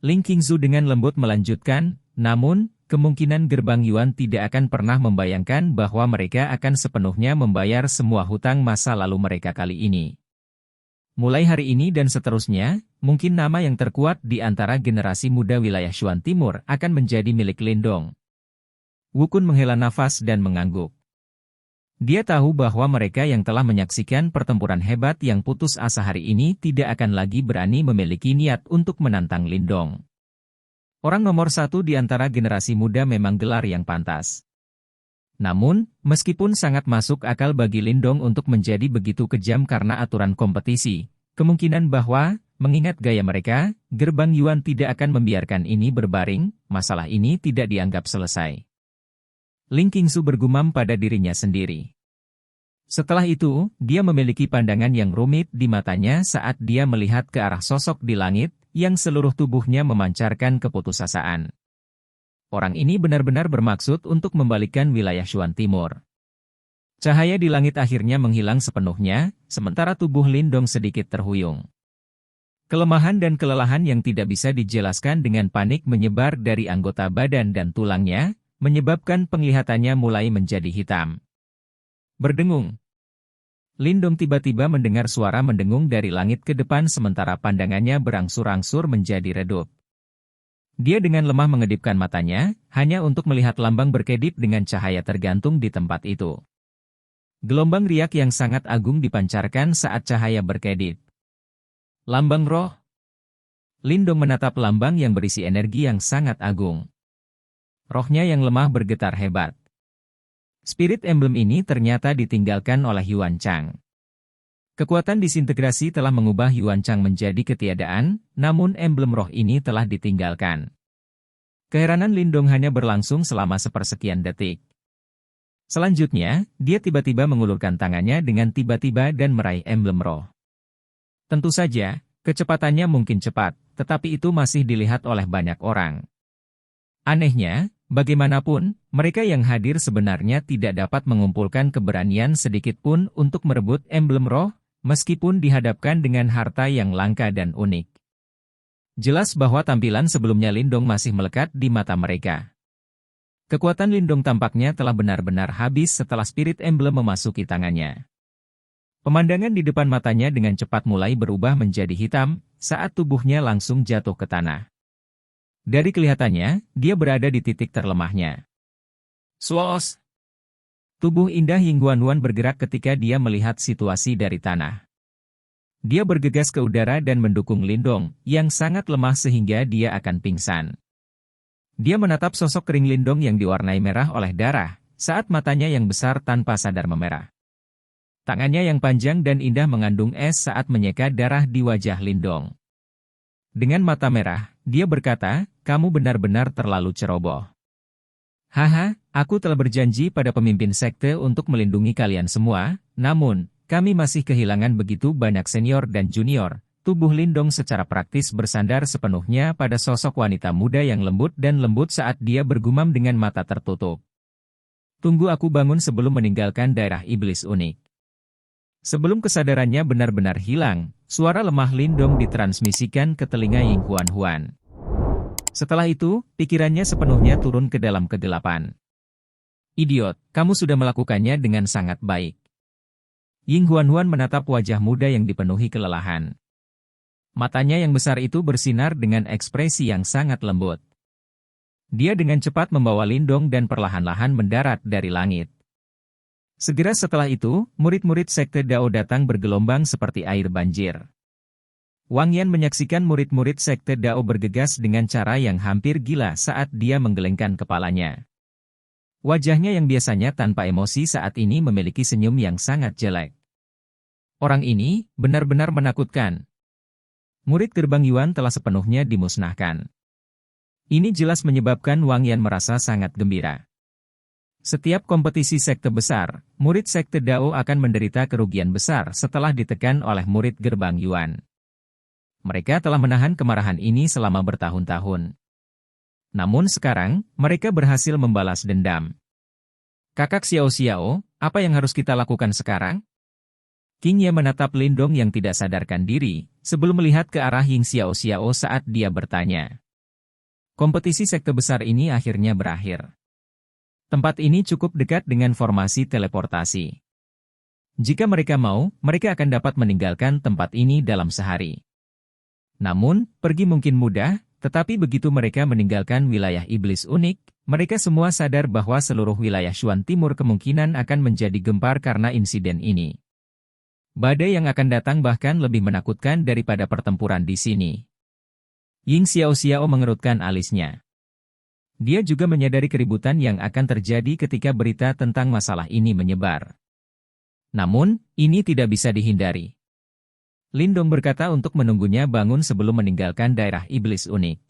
Ling Qingzu dengan lembut melanjutkan, namun, kemungkinan gerbang Yuan tidak akan pernah membayangkan bahwa mereka akan sepenuhnya membayar semua hutang masa lalu mereka kali ini. Mulai hari ini dan seterusnya, mungkin nama yang terkuat di antara generasi muda wilayah Shuan Timur akan menjadi milik Lindong. Wu Kun menghela nafas dan mengangguk. Dia tahu bahwa mereka yang telah menyaksikan pertempuran hebat yang putus asa hari ini tidak akan lagi berani memiliki niat untuk menantang Lindong. Orang nomor satu di antara generasi muda memang gelar yang pantas. Namun, meskipun sangat masuk akal bagi Lindong untuk menjadi begitu kejam karena aturan kompetisi, kemungkinan bahwa, mengingat gaya mereka, gerbang Yuan tidak akan membiarkan ini berbaring, masalah ini tidak dianggap selesai. Ling Qingzu bergumam pada dirinya sendiri. Setelah itu, dia memiliki pandangan yang rumit di matanya saat dia melihat ke arah sosok di langit, yang seluruh tubuhnya memancarkan keputusasaan. Orang ini benar-benar bermaksud untuk membalikkan wilayah Shuan Timur. Cahaya di langit akhirnya menghilang sepenuhnya, sementara tubuh Lindong sedikit terhuyung. Kelemahan dan kelelahan yang tidak bisa dijelaskan dengan panik menyebar dari anggota badan dan tulangnya, menyebabkan penglihatannya mulai menjadi hitam. Berdengung. Lindong tiba-tiba mendengar suara mendengung dari langit ke depan sementara pandangannya berangsur-angsur menjadi redup. Dia dengan lemah mengedipkan matanya, hanya untuk melihat lambang berkedip dengan cahaya tergantung di tempat itu. Gelombang riak yang sangat agung dipancarkan saat cahaya berkedip. Lambang roh. Lindong menatap lambang yang berisi energi yang sangat agung. Rohnya yang lemah bergetar hebat. Spirit emblem ini ternyata ditinggalkan oleh Yuan Chang. Kekuatan disintegrasi telah mengubah Yuan Chang menjadi ketiadaan, namun emblem roh ini telah ditinggalkan. Keheranan Lindong hanya berlangsung selama sepersekian detik. Selanjutnya, dia tiba-tiba mengulurkan tangannya dengan tiba-tiba dan meraih emblem roh. Tentu saja, kecepatannya mungkin cepat, tetapi itu masih dilihat oleh banyak orang. Anehnya, bagaimanapun, mereka yang hadir sebenarnya tidak dapat mengumpulkan keberanian sedikitpun untuk merebut emblem roh, meskipun dihadapkan dengan harta yang langka dan unik. Jelas bahwa tampilan sebelumnya Lindong masih melekat di mata mereka. Kekuatan Lindong tampaknya telah benar-benar habis setelah spirit emblem memasuki tangannya. Pemandangan di depan matanya dengan cepat mulai berubah menjadi hitam, saat tubuhnya langsung jatuh ke tanah. Dari kelihatannya, dia berada di titik terlemahnya. Swos! Tubuh indah Ying Huan bergerak ketika dia melihat situasi dari tanah. Dia bergegas ke udara dan mendukung Lindong, yang sangat lemah sehingga dia akan pingsan. Dia menatap sosok kering Lindong yang diwarnai merah oleh darah, saat matanya yang besar tanpa sadar memerah. Tangannya yang panjang dan indah mengandung es saat menyeka darah di wajah Lindong. Dengan mata merah, dia berkata, "Kamu benar-benar terlalu ceroboh. Haha, aku telah berjanji pada pemimpin sekte untuk melindungi kalian semua, namun, kami masih kehilangan begitu banyak senior dan junior." Tubuh Lindong secara praktis bersandar sepenuhnya pada sosok wanita muda yang lembut dan lembut saat dia bergumam dengan mata tertutup. "Tunggu aku bangun sebelum meninggalkan daerah iblis unik." Sebelum kesadarannya benar-benar hilang, suara lemah Lindong ditransmisikan ke telinga Ying Huan. Setelah itu, pikirannya sepenuhnya turun ke dalam kegelapan. "Idiot, kamu sudah melakukannya dengan sangat baik." Ying Huan menatap wajah muda yang dipenuhi kelelahan. Matanya yang besar itu bersinar dengan ekspresi yang sangat lembut. Dia dengan cepat membawa Lindong dan perlahan-lahan mendarat dari langit. Segera setelah itu, murid-murid sekte Dao datang bergelombang seperti air banjir. Wang Yan menyaksikan murid-murid sekte Dao bergegas dengan cara yang hampir gila saat dia menggelengkan kepalanya. Wajahnya yang biasanya tanpa emosi saat ini memiliki senyum yang sangat jelek. Orang ini benar-benar menakutkan. Murid gerbang Yuan telah sepenuhnya dimusnahkan. Ini jelas menyebabkan Wang Yan merasa sangat gembira. Setiap kompetisi sekte besar, murid sekte Dao akan menderita kerugian besar setelah ditekan oleh murid gerbang Yuan. Mereka telah menahan kemarahan ini selama bertahun-tahun. Namun sekarang, mereka berhasil membalas dendam. "Kakak Xiao, apa yang harus kita lakukan sekarang?" King Ye menatap Lindong yang tidak sadarkan diri, sebelum melihat ke arah Ying Xiao saat dia bertanya. Kompetisi sekte besar ini akhirnya berakhir. Tempat ini cukup dekat dengan formasi teleportasi. Jika mereka mau, mereka akan dapat meninggalkan tempat ini dalam sehari. Namun, pergi mungkin mudah, tetapi begitu mereka meninggalkan wilayah iblis unik, mereka semua sadar bahwa seluruh wilayah Shuan Timur kemungkinan akan menjadi gempar karena insiden ini. Badai yang akan datang bahkan lebih menakutkan daripada pertempuran di sini. Ying Xiao mengerutkan alisnya. Dia juga menyadari keributan yang akan terjadi ketika berita tentang masalah ini menyebar. Namun, ini tidak bisa dihindari. Lindong berkata untuk menunggunya bangun sebelum meninggalkan daerah iblis unik.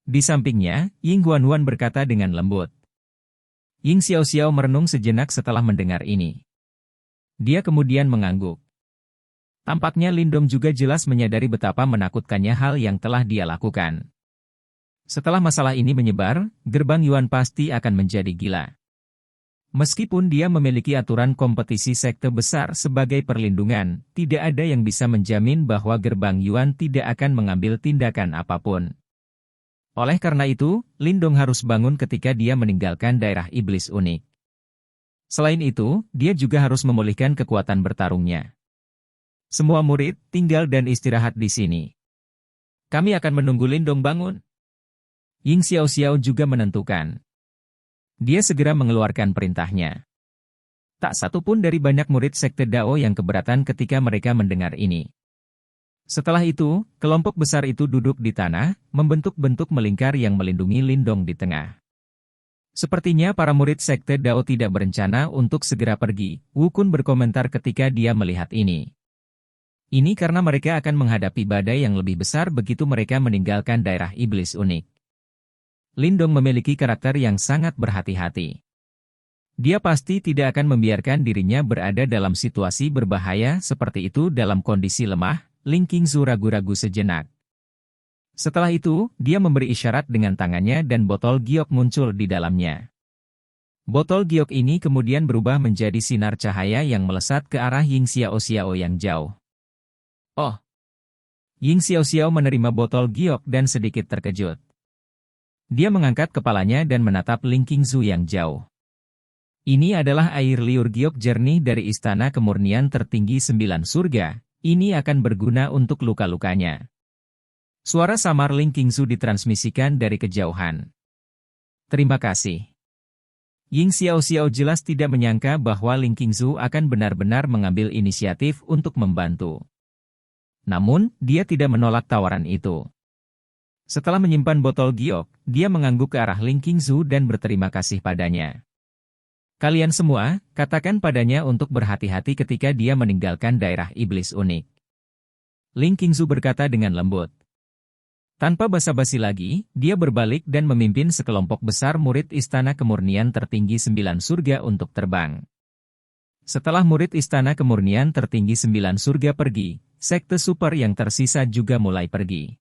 Di sampingnya, Ying Huan berkata dengan lembut. Ying Xiao merenung sejenak setelah mendengar ini. Dia kemudian mengangguk. Tampaknya Lindong juga jelas menyadari betapa menakutkannya hal yang telah dia lakukan. Setelah masalah ini menyebar, gerbang Yuan pasti akan menjadi gila. Meskipun dia memiliki aturan kompetisi sekte besar sebagai perlindungan, tidak ada yang bisa menjamin bahwa gerbang Yuan tidak akan mengambil tindakan apapun. Oleh karena itu, Lindong harus bangun ketika dia meninggalkan daerah iblis unik. Selain itu, dia juga harus memulihkan kekuatan bertarungnya. Semua murid, tinggal dan istirahat di sini. Kami akan menunggu Lindong bangun. Ying Xiao juga menentukan. Dia segera mengeluarkan perintahnya. Tak satu pun dari banyak murid sekte Dao yang keberatan ketika mereka mendengar ini. Setelah itu, kelompok besar itu duduk di tanah, membentuk bentuk melingkar yang melindungi Lindong di tengah. Sepertinya para murid Sekte Dao tidak berencana untuk segera pergi, Wu Kun berkomentar ketika dia melihat ini. Ini karena mereka akan menghadapi badai yang lebih besar begitu mereka meninggalkan daerah iblis unik. Lindong memiliki karakter yang sangat berhati-hati. Dia pasti tidak akan membiarkan dirinya berada dalam situasi berbahaya seperti itu dalam kondisi lemah. Ling Qingzu ragu-ragu sejenak. Setelah itu, dia memberi isyarat dengan tangannya dan botol giok muncul di dalamnya. Botol giok ini kemudian berubah menjadi sinar cahaya yang melesat ke arah Ying Xiao-Xiao yang jauh. Oh! Ying Xiao-Xiao menerima botol giok dan sedikit terkejut. Dia mengangkat kepalanya dan menatap Ling Qingzu yang jauh. Ini adalah air liur giok jernih dari Istana Kemurnian Tertinggi 9 Surga. Ini akan berguna untuk luka-lukanya. Suara samar Ling Qingzu ditransmisikan dari kejauhan. Terima kasih. Ying Xiao-Xiao jelas tidak menyangka bahwa Ling Qingzu akan benar-benar mengambil inisiatif untuk membantu. Namun, dia tidak menolak tawaran itu. Setelah menyimpan botol giok, dia mengangguk ke arah Ling Qingzu dan berterima kasih padanya. Kalian semua, katakan padanya untuk berhati-hati ketika dia meninggalkan daerah iblis unik. Ling Qingzu berkata dengan lembut. Tanpa basa-basi lagi, dia berbalik dan memimpin sekelompok besar murid Istana Kemurnian Tertinggi 9 Surga untuk terbang. Setelah murid Istana Kemurnian Tertinggi 9 Surga pergi, sekte super yang tersisa juga mulai pergi.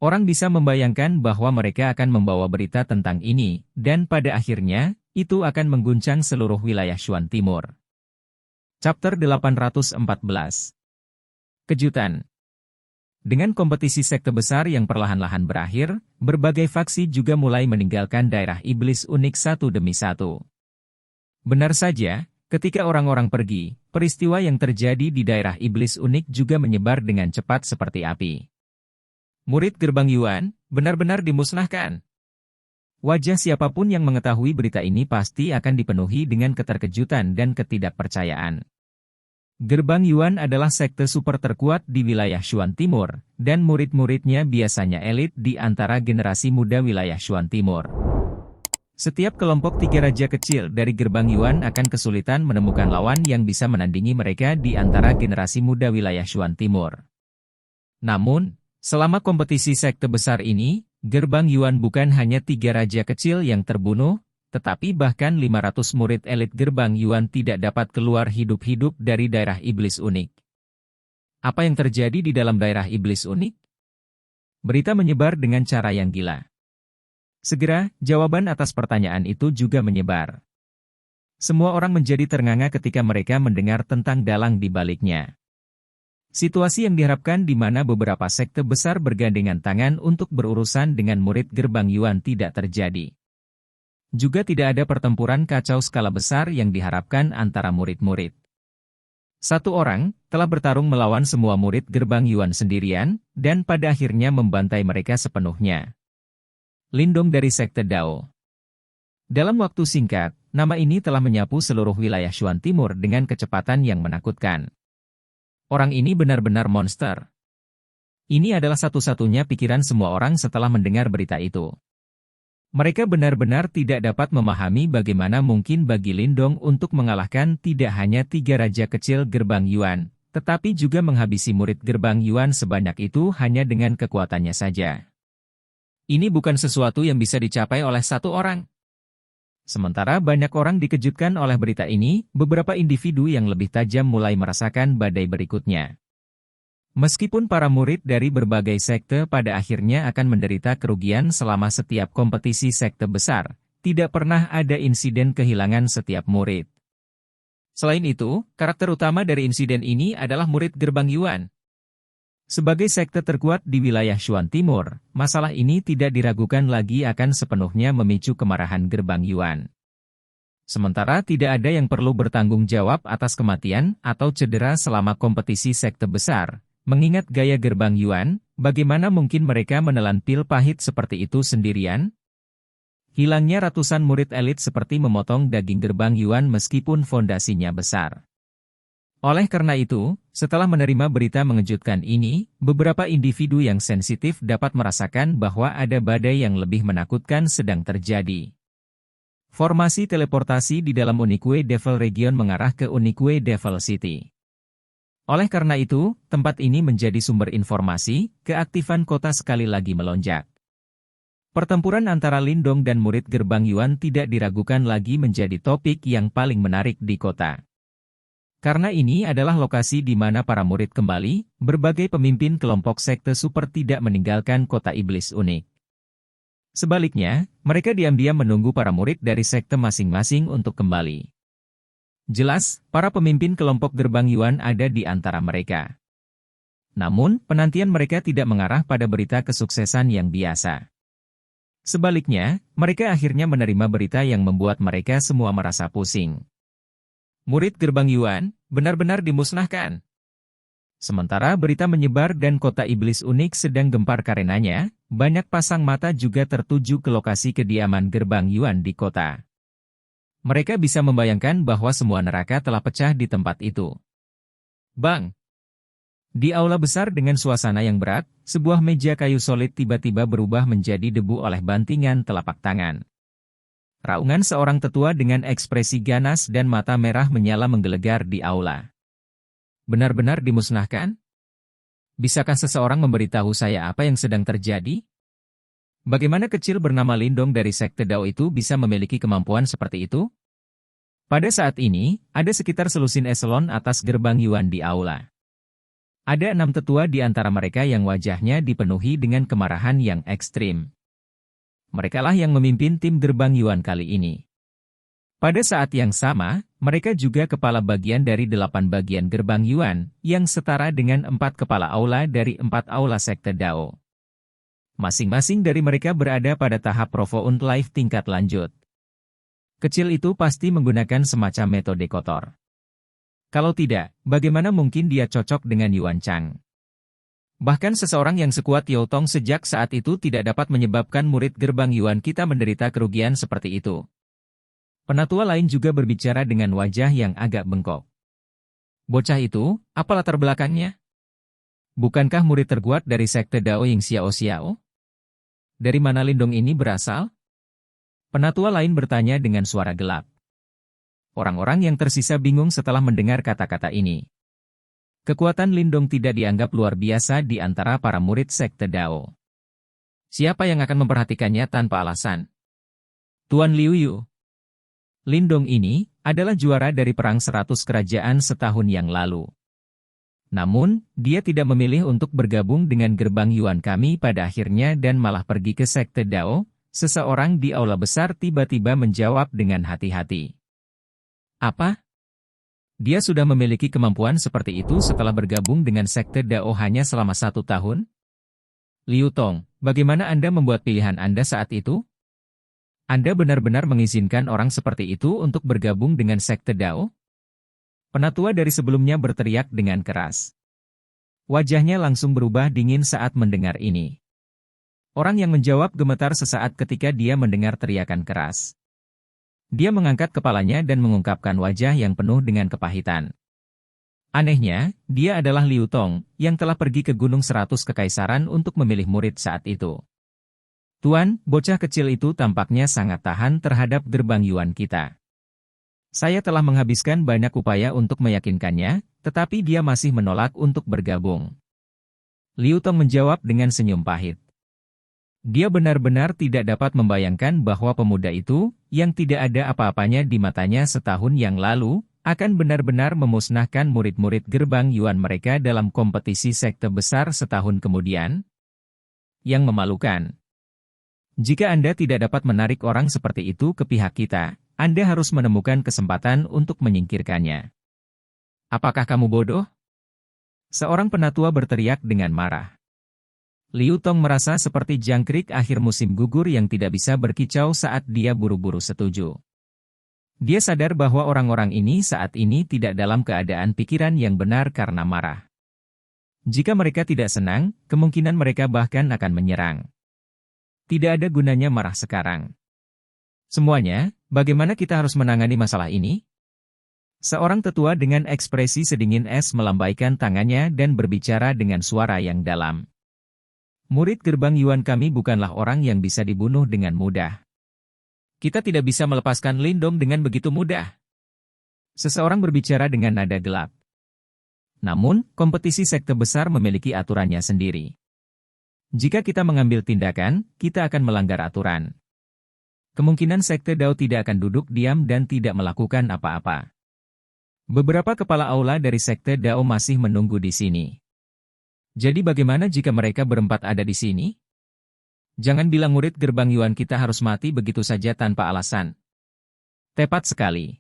Orang bisa membayangkan bahwa mereka akan membawa berita tentang ini, dan pada akhirnya, itu akan mengguncang seluruh wilayah Shuan Timur. Chapter 814. Kejutan. Dengan kompetisi sekte besar yang perlahan-lahan berakhir, berbagai faksi juga mulai meninggalkan daerah iblis unik satu demi satu. Benar saja, ketika orang-orang pergi, peristiwa yang terjadi di daerah iblis unik juga menyebar dengan cepat seperti api. Murid Gerbang Yuan, benar-benar dimusnahkan. Wajah siapapun yang mengetahui berita ini pasti akan dipenuhi dengan keterkejutan dan ketidakpercayaan. Gerbang Yuan adalah sekte super terkuat di wilayah Shuan Timur, dan murid-muridnya biasanya elit di antara generasi muda wilayah Shuan Timur. Setiap kelompok 3 raja kecil dari Gerbang Yuan akan kesulitan menemukan lawan yang bisa menandingi mereka di antara generasi muda wilayah Shuan Timur. Namun, selama kompetisi sekte besar ini, Gerbang Yuan bukan hanya 3 raja kecil yang terbunuh, tetapi bahkan 500 murid elit Gerbang Yuan tidak dapat keluar hidup-hidup dari daerah iblis unik. Apa yang terjadi di dalam daerah iblis unik? Berita menyebar dengan cara yang gila. Segera, jawaban atas pertanyaan itu juga menyebar. Semua orang menjadi ternganga ketika mereka mendengar tentang dalang di baliknya. Situasi yang diharapkan di mana beberapa sekte besar bergandengan tangan untuk berurusan dengan murid Gerbang Yuan tidak terjadi. Juga tidak ada pertempuran kacau skala besar yang diharapkan antara murid-murid. Satu orang telah bertarung melawan semua murid Gerbang Yuan sendirian, dan pada akhirnya membantai mereka sepenuhnya. Lindong dari Sekte Dao. Dalam waktu singkat, nama ini telah menyapu seluruh wilayah Shuan Timur dengan kecepatan yang menakutkan. Orang ini benar-benar monster. Ini adalah satu-satunya pikiran semua orang setelah mendengar berita itu. Mereka benar-benar tidak dapat memahami bagaimana mungkin bagi Lindong untuk mengalahkan tidak hanya 3 raja kecil Gerbang Yuan, tetapi juga menghabisi murid Gerbang Yuan sebanyak itu hanya dengan kekuatannya saja. Ini bukan sesuatu yang bisa dicapai oleh satu orang. Sementara banyak orang dikejutkan oleh berita ini, beberapa individu yang lebih tajam mulai merasakan badai berikutnya. Meskipun para murid dari berbagai sekte pada akhirnya akan menderita kerugian selama setiap kompetisi sekte besar, tidak pernah ada insiden kehilangan setiap murid. Selain itu, karakter utama dari insiden ini adalah murid Gerbang Yuan. Sebagai sekte terkuat di wilayah Shuan Timur, masalah ini tidak diragukan lagi akan sepenuhnya memicu kemarahan Gerbang Yuan. Sementara tidak ada yang perlu bertanggung jawab atas kematian atau cedera selama kompetisi sekte besar, mengingat gaya Gerbang Yuan, bagaimana mungkin mereka menelan pil pahit seperti itu sendirian? Hilangnya ratusan murid elit seperti memotong daging Gerbang Yuan meskipun fondasinya besar. Oleh karena itu, setelah menerima berita mengejutkan ini, beberapa individu yang sensitif dapat merasakan bahwa ada badai yang lebih menakutkan sedang terjadi. Formasi teleportasi di dalam Unique Devil Region mengarah ke Unique Devil City. Oleh karena itu, tempat ini menjadi sumber informasi, keaktifan kota sekali lagi melonjak. Pertempuran antara Lindong dan murid gerbang Yuan tidak diragukan lagi menjadi topik yang paling menarik di kota. Karena ini adalah lokasi di mana para murid kembali, berbagai pemimpin kelompok sekte super tidak meninggalkan kota iblis unik. Sebaliknya, mereka diam-diam menunggu para murid dari sekte masing-masing untuk kembali. Jelas, para pemimpin kelompok gerbang Yuan ada di antara mereka. Namun, penantian mereka tidak mengarah pada berita kesuksesan yang biasa. Sebaliknya, mereka akhirnya menerima berita yang membuat mereka semua merasa pusing. Murid gerbang Yuan benar-benar dimusnahkan. Sementara berita menyebar dan kota iblis unik sedang gempar karenanya, banyak pasang mata juga tertuju ke lokasi kediaman gerbang Yuan di kota. Mereka bisa membayangkan bahwa semua neraka telah pecah di tempat itu. Bang! Di aula besar dengan suasana yang berat, sebuah meja kayu solid tiba-tiba berubah menjadi debu oleh bantingan telapak tangan. Raungan seorang tetua dengan ekspresi ganas dan mata merah menyala menggelegar di aula. Benar-benar dimusnahkan? Bisakah seseorang memberitahu saya apa yang sedang terjadi? Bagaimana kecil bernama Lindong dari Sekte Dao itu bisa memiliki kemampuan seperti itu? Pada saat ini, ada sekitar selusin eselon atas gerbang Yuan di aula. Ada 6 tetua di antara mereka yang wajahnya dipenuhi dengan kemarahan yang ekstrim. Merekalah yang memimpin tim gerbang Yuan kali ini. Pada saat yang sama, mereka juga kepala bagian dari 8 bagian gerbang Yuan, yang setara dengan 4 kepala aula dari 4 aula Sekte Dao. Masing-masing dari mereka berada pada tahap Profound Life tingkat lanjut. Kecil itu pasti menggunakan semacam metode kotor. Kalau tidak, bagaimana mungkin dia cocok dengan Yuan Chang? Bahkan seseorang yang sekuat Yao Tong sejak saat itu tidak dapat menyebabkan murid gerbang Yuan kita menderita kerugian seperti itu. Penatua lain juga berbicara dengan wajah yang agak bengkok. Bocah itu, apa latar belakangnya? Bukankah murid terkuat dari Sekte Dao Ying Xiao Xiao? Dari mana Lindong ini berasal? Penatua lain bertanya dengan suara gelap. Orang-orang yang tersisa bingung setelah mendengar kata-kata ini. Kekuatan Lindong tidak dianggap luar biasa di antara para murid Sekte Dao. Siapa yang akan memperhatikannya tanpa alasan? Tuan Liu Yu. Lindong ini adalah juara dari Perang 100 Kerajaan setahun yang lalu. Namun, dia tidak memilih untuk bergabung dengan gerbang Yuan kami pada akhirnya dan malah pergi ke Sekte Dao. Seseorang di aula besar tiba-tiba menjawab dengan hati-hati. Apa? Dia sudah memiliki kemampuan seperti itu setelah bergabung dengan Sekte Dao hanya selama 1 tahun? Liu Tong, bagaimana Anda membuat pilihan Anda saat itu? Anda benar-benar mengizinkan orang seperti itu untuk bergabung dengan Sekte Dao? Penatua dari sebelumnya berteriak dengan keras. Wajahnya langsung berubah dingin saat mendengar ini. Orang yang menjawab gemetar sesaat ketika dia mendengar teriakan keras. Dia mengangkat kepalanya dan mengungkapkan wajah yang penuh dengan kepahitan. Anehnya, dia adalah Liu Tong, yang telah pergi ke Gunung 100 Kekaisaran untuk memilih murid saat itu. Tuan, bocah kecil itu tampaknya sangat tahan terhadap gerbang Yuan kita. Saya telah menghabiskan banyak upaya untuk meyakinkannya, tetapi dia masih menolak untuk bergabung. Liu Tong menjawab dengan senyum pahit. Dia benar-benar tidak dapat membayangkan bahwa pemuda itu, yang tidak ada apa-apanya di matanya setahun yang lalu, akan benar-benar memusnahkan murid-murid gerbang Yuan mereka dalam kompetisi sekte besar setahun kemudian. Yang memalukan. Jika Anda tidak dapat menarik orang seperti itu ke pihak kita, Anda harus menemukan kesempatan untuk menyingkirkannya. Apakah kamu bodoh? Seorang penatua berteriak dengan marah. Liu Tong merasa seperti jangkrik akhir musim gugur yang tidak bisa berkicau saat dia buru-buru setuju. Dia sadar bahwa orang-orang ini saat ini tidak dalam keadaan pikiran yang benar karena marah. Jika mereka tidak senang, kemungkinan mereka bahkan akan menyerang. Tidak ada gunanya marah sekarang. Semuanya, bagaimana kita harus menangani masalah ini? Seorang tetua dengan ekspresi sedingin es melambaikan tangannya dan berbicara dengan suara yang dalam. Murid gerbang Yuan kami bukanlah orang yang bisa dibunuh dengan mudah. Kita tidak bisa melepaskan Lindong dengan begitu mudah. Seseorang berbicara dengan nada gelap. Namun, kompetisi sekte besar memiliki aturannya sendiri. Jika kita mengambil tindakan, kita akan melanggar aturan. Kemungkinan sekte Dao tidak akan duduk diam dan tidak melakukan apa-apa. Beberapa kepala aula dari sekte Dao masih menunggu di sini. Jadi bagaimana jika mereka berempat ada di sini? Jangan bilang murid gerbang Yuan kita harus mati begitu saja tanpa alasan. Tepat sekali.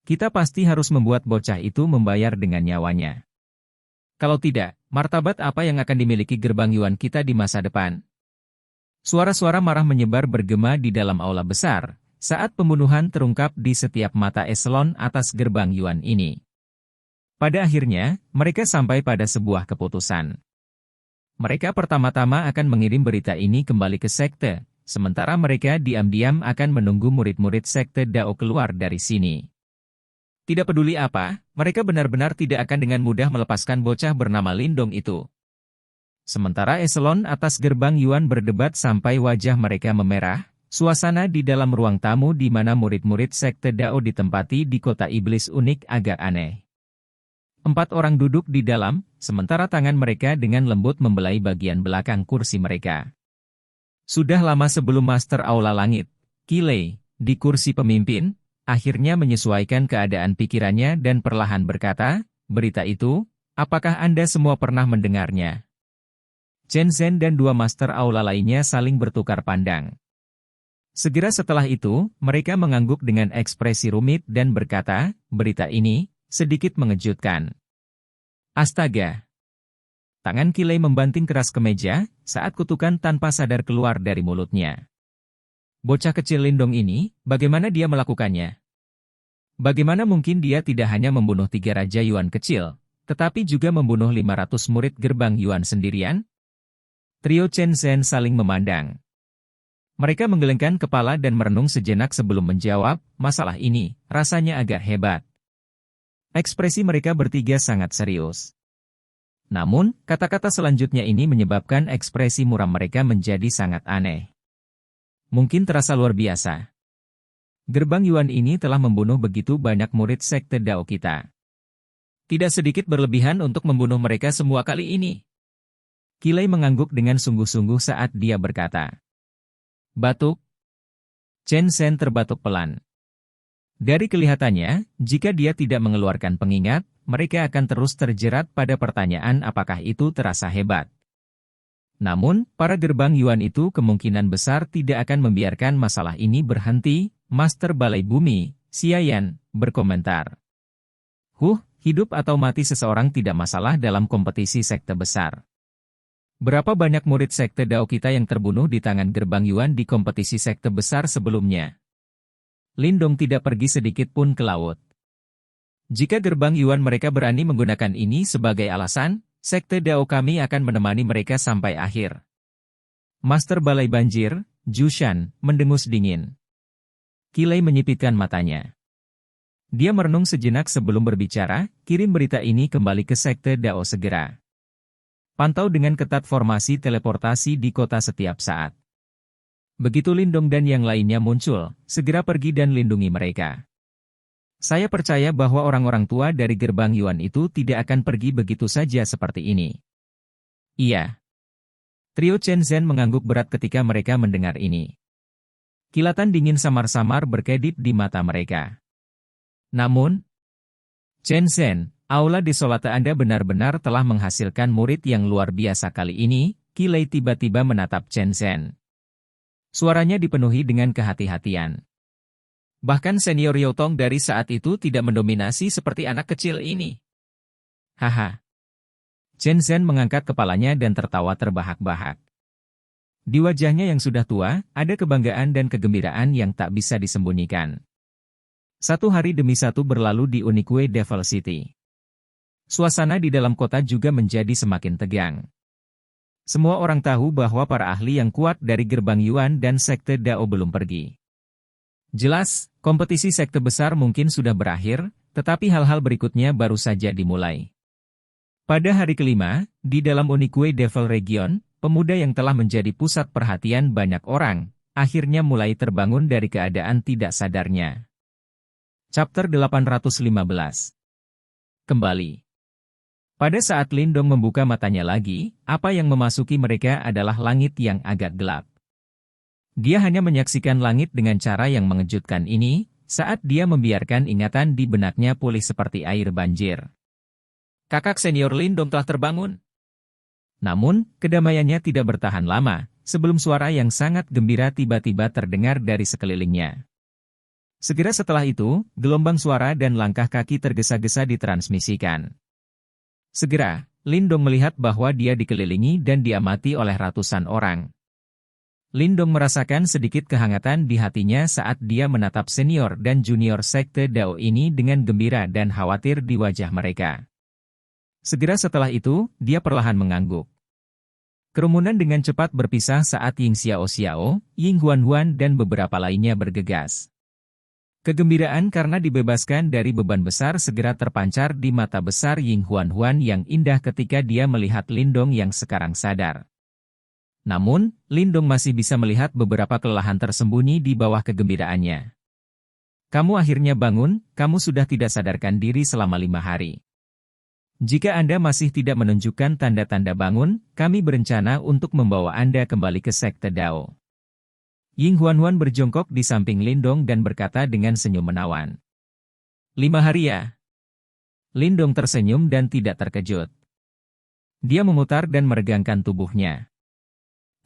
Kita pasti harus membuat bocah itu membayar dengan nyawanya. Kalau tidak, martabat apa yang akan dimiliki gerbang Yuan kita di masa depan? Suara-suara marah menyebar bergema di dalam aula besar, saat pembunuhan terungkap di setiap mata eselon atas gerbang Yuan ini. Pada akhirnya, mereka sampai pada sebuah keputusan. Mereka pertama-tama akan mengirim berita ini kembali ke sekte, sementara mereka diam-diam akan menunggu murid-murid sekte Dao keluar dari sini. Tidak peduli apa, mereka benar-benar tidak akan dengan mudah melepaskan bocah bernama Lindong itu. Sementara eselon atas gerbang Yuan berdebat sampai wajah mereka memerah, suasana di dalam ruang tamu di mana murid-murid sekte Dao ditempati di kota iblis unik agak aneh. 4 orang duduk di dalam, sementara tangan mereka dengan lembut membelai bagian belakang kursi mereka. Sudah lama sebelum Master Aula Langit, Qilei, di kursi pemimpin, akhirnya menyesuaikan keadaan pikirannya dan perlahan berkata, berita itu, apakah Anda semua pernah mendengarnya? Chen Zhen dan 2 Master Aula lainnya saling bertukar pandang. Segera setelah itu, mereka mengangguk dengan ekspresi rumit dan berkata, berita ini, sedikit mengejutkan. Astaga! Tangan Qilei membanting keras ke meja, saat kutukan tanpa sadar keluar dari mulutnya. Bocah kecil Lindong ini, bagaimana dia melakukannya? Bagaimana mungkin dia tidak hanya membunuh 3 Raja Yuan kecil, tetapi juga membunuh 500 murid gerbang Yuan sendirian? Trio Chen Zhen saling memandang. Mereka menggelengkan kepala dan merenung sejenak sebelum menjawab, masalah ini, rasanya agak hebat. Ekspresi mereka bertiga sangat serius. Namun, kata-kata selanjutnya ini menyebabkan ekspresi muram mereka menjadi sangat aneh. Mungkin terasa luar biasa. Gerbang Yuan ini telah membunuh begitu banyak murid sekte Dao kita. Tidak sedikit berlebihan untuk membunuh mereka semua kali ini. Qilei mengangguk dengan sungguh-sungguh saat dia berkata. Batuk. Chen Zhen terbatuk pelan. Dari kelihatannya, jika dia tidak mengeluarkan pengingat, mereka akan terus terjerat pada pertanyaan apakah itu terasa hebat. Namun, para gerbang Yuan itu kemungkinan besar tidak akan membiarkan masalah ini berhenti, Master Balai Bumi, Xiayan, berkomentar. Hidup atau mati seseorang tidak masalah dalam kompetisi sekte besar. Berapa banyak murid sekte Dao kita yang terbunuh di tangan gerbang Yuan di kompetisi sekte besar sebelumnya? Lindong tidak pergi sedikit pun ke laut. Jika gerbang Yuan mereka berani menggunakan ini sebagai alasan, sekte Dao kami akan menemani mereka sampai akhir. Master Balai Banjir, Jushan, mendengus dingin. Qilei menyipitkan matanya. Dia merenung sejenak sebelum berbicara, kirim berita ini kembali ke sekte Dao segera. Pantau dengan ketat formasi teleportasi di kota setiap saat. Begitu Lindong dan yang lainnya muncul, segera pergi dan lindungi mereka. Saya percaya bahwa orang-orang tua dari gerbang Yuan itu tidak akan pergi begitu saja seperti ini. Iya. Trio Chen Zhen mengangguk berat ketika mereka mendengar ini. Kilatan dingin samar-samar berkedip di mata mereka. Namun, Chen Zhen, aula desolata Anda benar-benar telah menghasilkan murid yang luar biasa kali ini, Qilei tiba-tiba menatap Chen Zhen. Suaranya dipenuhi dengan kehati-hatian. Bahkan senior Yaotong dari saat itu tidak mendominasi seperti anak kecil ini. Haha. Chen Zhen mengangkat kepalanya dan tertawa terbahak-bahak. Di wajahnya yang sudah tua, ada kebanggaan dan kegembiraan yang tak bisa disembunyikan. 1 hari demi 1 berlalu di Unique Devil City. Suasana di dalam kota juga menjadi semakin tegang. Semua orang tahu bahwa para ahli yang kuat dari gerbang Yuan dan sekte Dao belum pergi. Jelas, kompetisi sekte besar mungkin sudah berakhir, tetapi hal-hal berikutnya baru saja dimulai. Pada hari kelima, di dalam Unique Devil Region, pemuda yang telah menjadi pusat perhatian banyak orang, akhirnya mulai terbangun dari keadaan tidak sadarnya. Chapter 815. Kembali. Pada saat Lindong membuka matanya lagi, apa yang memasuki mereka adalah langit yang agak gelap. Dia hanya menyaksikan langit dengan cara yang mengejutkan ini, saat dia membiarkan ingatan di benaknya pulih seperti air banjir. Kakak senior Lindong telah terbangun. Namun, kedamaiannya tidak bertahan lama, sebelum suara yang sangat gembira tiba-tiba terdengar dari sekelilingnya. Segera setelah itu, gelombang suara dan langkah kaki tergesa-gesa ditransmisikan. Segera, Lindong melihat bahwa dia dikelilingi dan diamati oleh ratusan orang. Lindong merasakan sedikit kehangatan di hatinya saat dia menatap senior dan junior sekte Dao ini dengan gembira dan khawatir di wajah mereka. Segera setelah itu, dia perlahan mengangguk. Kerumunan dengan cepat berpisah saat Ying Xiao, Ying Huan dan beberapa lainnya bergegas. Kegembiraan karena dibebaskan dari beban besar segera terpancar di mata besar Ying Huan yang indah ketika dia melihat Lindong yang sekarang sadar. Namun, Lindong masih bisa melihat beberapa kelelahan tersembunyi di bawah kegembiraannya. Kamu akhirnya bangun, kamu sudah tidak sadarkan diri selama 5 hari. Jika Anda masih tidak menunjukkan tanda-tanda bangun, kami berencana untuk membawa Anda kembali ke Sekte Dao. Ying Huan berjongkok di samping Lindong dan berkata dengan senyum menawan. 5 hari ya? Lindong tersenyum dan tidak terkejut. Dia memutar dan meregangkan tubuhnya.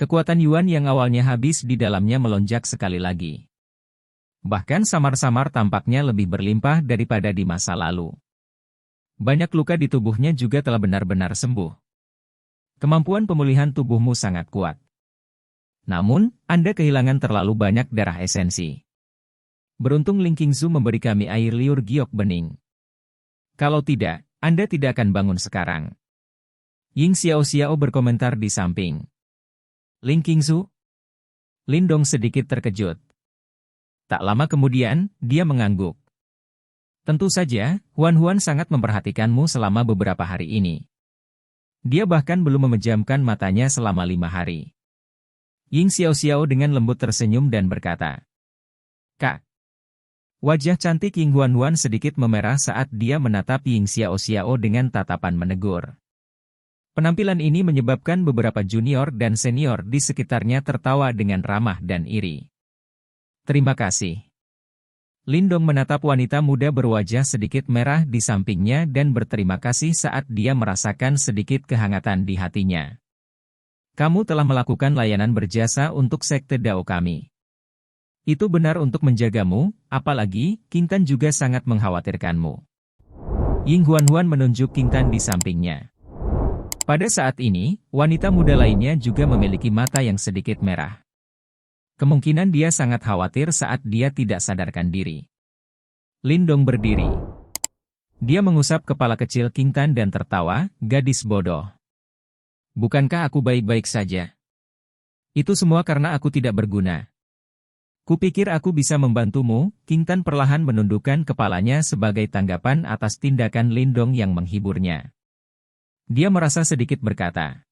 Kekuatan Yuan yang awalnya habis di dalamnya melonjak sekali lagi. Bahkan samar-samar tampaknya lebih berlimpah daripada di masa lalu. Banyak luka di tubuhnya juga telah benar-benar sembuh. Kemampuan pemulihan tubuhmu sangat kuat. Namun, Anda kehilangan terlalu banyak darah esensi. Beruntung Ling Qingzu memberi kami air liur giok bening. Kalau tidak, Anda tidak akan bangun sekarang. Ying Xiao berkomentar di samping. Ling Qingzu? Lindong sedikit terkejut. Tak lama kemudian, dia mengangguk. Tentu saja, Huan sangat memperhatikanmu selama beberapa hari ini. Dia bahkan belum memejamkan matanya selama 5 hari. Ying Xiao dengan lembut tersenyum dan berkata, Kak. Wajah cantik Ying Huan sedikit memerah saat dia menatap Ying Xiao dengan tatapan menegur. Penampilan ini menyebabkan beberapa junior dan senior di sekitarnya tertawa dengan ramah dan iri. Terima kasih. Lindong menatap wanita muda berwajah sedikit merah di sampingnya dan berterima kasih saat dia merasakan sedikit kehangatan di hatinya. Kamu telah melakukan layanan berjasa untuk Sekte Dao kami. Itu benar untuk menjagamu, apalagi, Qingtan juga sangat mengkhawatirkanmu. Ying Huan menunjuk Qingtan di sampingnya. Pada saat ini, wanita muda lainnya juga memiliki mata yang sedikit merah. Kemungkinan dia sangat khawatir saat dia tidak sadarkan diri. Lindong berdiri. Dia mengusap kepala kecil Qingtan dan tertawa, gadis bodoh. Bukankah aku baik-baik saja? Itu semua karena aku tidak berguna. Kupikir aku bisa membantumu, Qingtan perlahan menundukkan kepalanya sebagai tanggapan atas tindakan Lindong yang menghiburnya. Dia merasa sedikit berkata.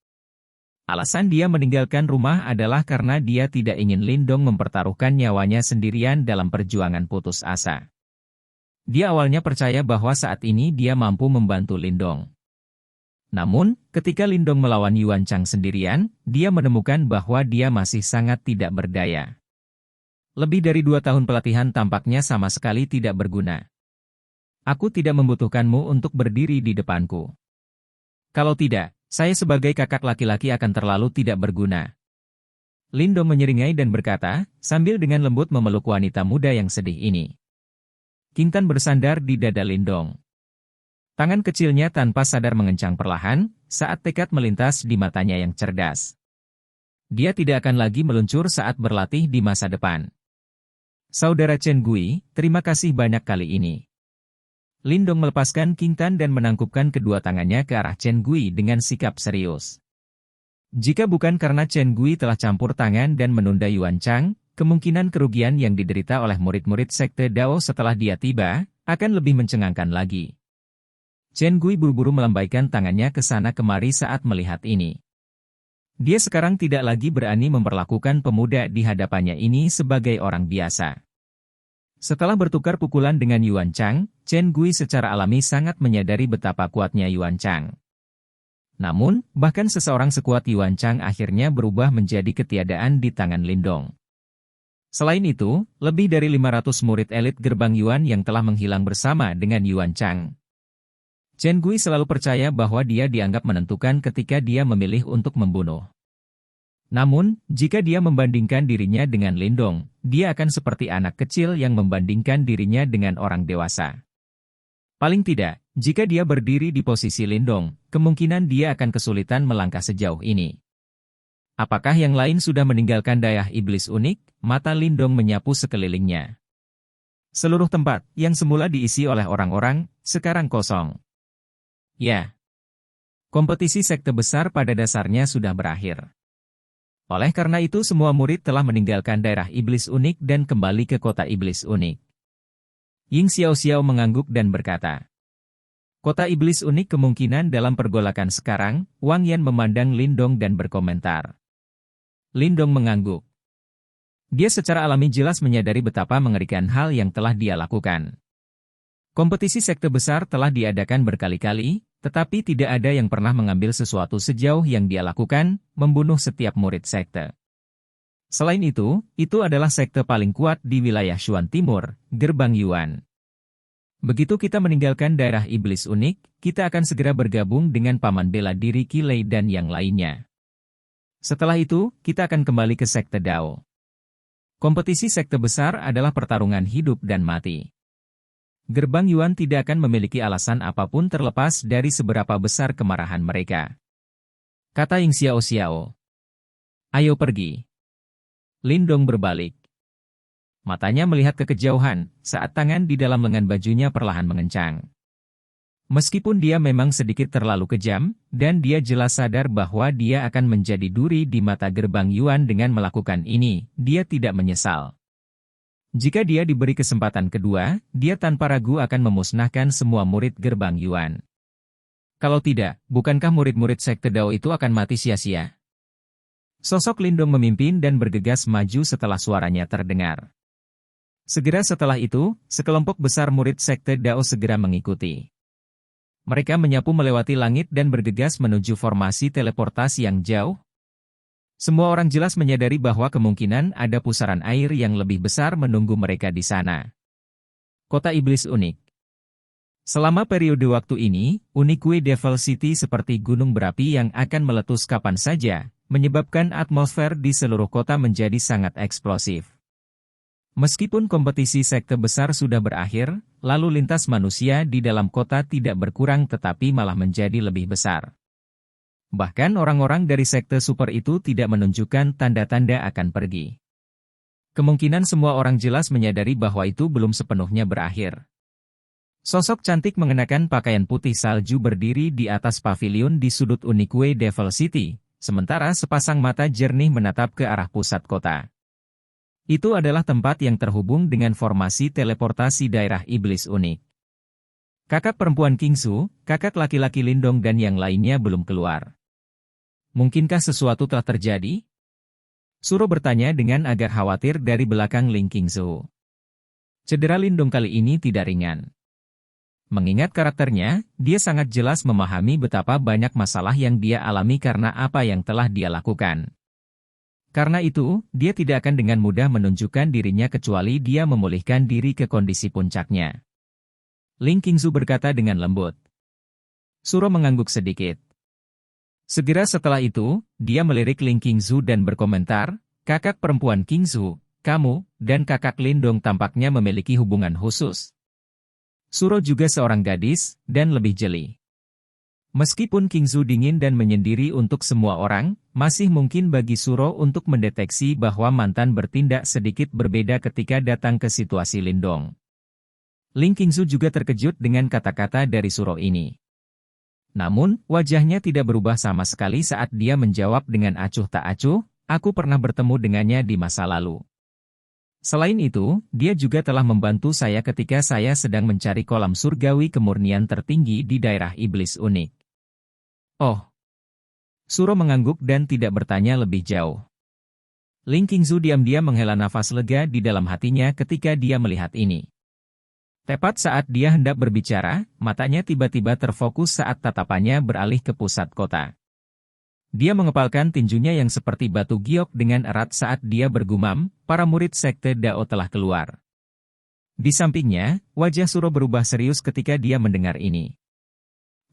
Alasan dia meninggalkan rumah adalah karena dia tidak ingin Lindong mempertaruhkan nyawanya sendirian dalam perjuangan putus asa. Dia awalnya percaya bahwa saat ini dia mampu membantu Lindong. Namun, ketika Lindong melawan Yuan Chang sendirian, dia menemukan bahwa dia masih sangat tidak berdaya. Lebih dari 2 tahun pelatihan tampaknya sama sekali tidak berguna. Aku tidak membutuhkanmu untuk berdiri di depanku. Kalau tidak, saya sebagai kakak laki-laki akan terlalu tidak berguna. Lindong menyeringai dan berkata, sambil dengan lembut memeluk wanita muda yang sedih ini. Qingtan bersandar di dada Lindong. Tangan kecilnya tanpa sadar mengencang perlahan, saat tekad melintas di matanya yang cerdas. Dia tidak akan lagi meluncur saat berlatih di masa depan. Saudara Chen Gui, terima kasih banyak kali ini. Lindong melepaskan Qingtan dan menangkupkan kedua tangannya ke arah Chen Gui dengan sikap serius. Jika bukan karena Chen Gui telah campur tangan dan menunda Yuan Chang, kemungkinan kerugian yang diderita oleh murid-murid Sekte Dao setelah dia tiba, akan lebih mencengangkan lagi. Chen Gui buru-buru melambaikan tangannya ke sana kemari saat melihat ini. Dia sekarang tidak lagi berani memperlakukan pemuda di hadapannya ini sebagai orang biasa. Setelah bertukar pukulan dengan Yuan Chang, Chen Gui secara alami sangat menyadari betapa kuatnya Yuan Chang. Namun, bahkan seseorang sekuat Yuan Chang akhirnya berubah menjadi ketiadaan di tangan Lindong. Selain itu, lebih dari 500 murid elit gerbang Yuan yang telah menghilang bersama dengan Yuan Chang. Chen Gui selalu percaya bahwa dia dianggap menentukan ketika dia memilih untuk membunuh. Namun, jika dia membandingkan dirinya dengan Lindong, dia akan seperti anak kecil yang membandingkan dirinya dengan orang dewasa. Paling tidak, jika dia berdiri di posisi Lindong, kemungkinan dia akan kesulitan melangkah sejauh ini. Apakah yang lain sudah meninggalkan daerah iblis unik? Mata Lindong menyapu sekelilingnya. Seluruh tempat, yang semula diisi oleh orang-orang, sekarang kosong. Ya. Kompetisi sekte besar pada dasarnya sudah berakhir. Oleh karena itu semua murid telah meninggalkan daerah iblis unik dan kembali ke kota iblis unik. Ying Xiaoxiao mengangguk dan berkata, "Kota iblis unik kemungkinan dalam pergolakan sekarang." Wang Yan memandang Lindong dan berkomentar. Lindong mengangguk. Dia secara alami jelas menyadari betapa mengerikan hal yang telah dia lakukan. Kompetisi sekte besar telah diadakan berkali-kali, tetapi tidak ada yang pernah mengambil sesuatu sejauh yang dia lakukan, membunuh setiap murid sekte. Selain itu adalah sekte paling kuat di wilayah Shuan Timur, Gerbang Yuan. Begitu kita meninggalkan daerah iblis unik, kita akan segera bergabung dengan paman bela diri Qilei dan yang lainnya. Setelah itu, kita akan kembali ke sekte Dao. Kompetisi sekte besar adalah pertarungan hidup dan mati. Gerbang Yuan tidak akan memiliki alasan apapun terlepas dari seberapa besar kemarahan mereka. Kata Ying Xiaoxiao. Ayo pergi. Lindong berbalik. Matanya melihat ke kejauhan, saat tangan di dalam lengan bajunya perlahan mengencang. Meskipun dia memang sedikit terlalu kejam, dan dia jelas sadar bahwa dia akan menjadi duri di mata gerbang Yuan dengan melakukan ini, dia tidak menyesal. Jika dia diberi kesempatan kedua, dia tanpa ragu akan memusnahkan semua murid gerbang Yuan. Kalau tidak, bukankah murid-murid sekte Dao itu akan mati sia-sia? Sosok Lindong memimpin dan bergegas maju setelah suaranya terdengar. Segera setelah itu, sekelompok besar murid sekte Dao segera mengikuti. Mereka menyapu melewati langit dan bergegas menuju formasi teleportasi yang jauh. Semua orang jelas menyadari bahwa kemungkinan ada pusaran air yang lebih besar menunggu mereka di sana. Kota Iblis Unik. Selama periode waktu ini, Unique Devil City seperti gunung berapi yang akan meletus kapan saja, menyebabkan atmosfer di seluruh kota menjadi sangat eksplosif. Meskipun kompetisi sekte besar sudah berakhir, lalu lintas manusia di dalam kota tidak berkurang tetapi malah menjadi lebih besar. Bahkan orang-orang dari sekte super itu tidak menunjukkan tanda-tanda akan pergi. Kemungkinan semua orang jelas menyadari bahwa itu belum sepenuhnya berakhir. Sosok cantik mengenakan pakaian putih salju berdiri di atas pavilion di sudut Unique Devil City, sementara sepasang mata jernih menatap ke arah pusat kota. Itu adalah tempat yang terhubung dengan formasi teleportasi daerah iblis unik. Kakak perempuan Kingsu, kakak laki-laki Lindong dan yang lainnya belum keluar. Mungkinkah sesuatu telah terjadi? Suro bertanya dengan agak khawatir dari belakang Ling Qingzu. Cedera Lindong kali ini tidak ringan. Mengingat karakternya, dia sangat jelas memahami betapa banyak masalah yang dia alami karena apa yang telah dia lakukan. Karena itu, dia tidak akan dengan mudah menunjukkan dirinya kecuali dia memulihkan diri ke kondisi puncaknya. Ling Qingzu berkata dengan lembut. Suro mengangguk sedikit. Segera setelah itu, dia melirik Ling Qingzu dan berkomentar, kakak perempuan Qingzu, kamu, dan kakak Lindong tampaknya memiliki hubungan khusus. Suro juga seorang gadis, dan lebih jeli. Meskipun Qingzu dingin dan menyendiri untuk semua orang, masih mungkin bagi Suro untuk mendeteksi bahwa mantan bertindak sedikit berbeda ketika datang ke situasi Lindong. Ling Qingzu juga terkejut dengan kata-kata dari Suro ini. Namun, wajahnya tidak berubah sama sekali saat dia menjawab dengan acuh tak acuh, aku pernah bertemu dengannya di masa lalu. Selain itu, dia juga telah membantu saya ketika saya sedang mencari kolam surgawi kemurnian tertinggi di daerah iblis unik. Oh. Suro mengangguk dan tidak bertanya lebih jauh. Ling Qingzu diam-diam menghela nafas lega di dalam hatinya ketika dia melihat ini. Tepat saat dia hendak berbicara, matanya tiba-tiba terfokus saat tatapannya beralih ke pusat kota. Dia mengepalkan tinjunya yang seperti batu giok dengan erat saat dia bergumam, para murid sekte Dao telah keluar. Di sampingnya, wajah Suro berubah serius ketika dia mendengar ini.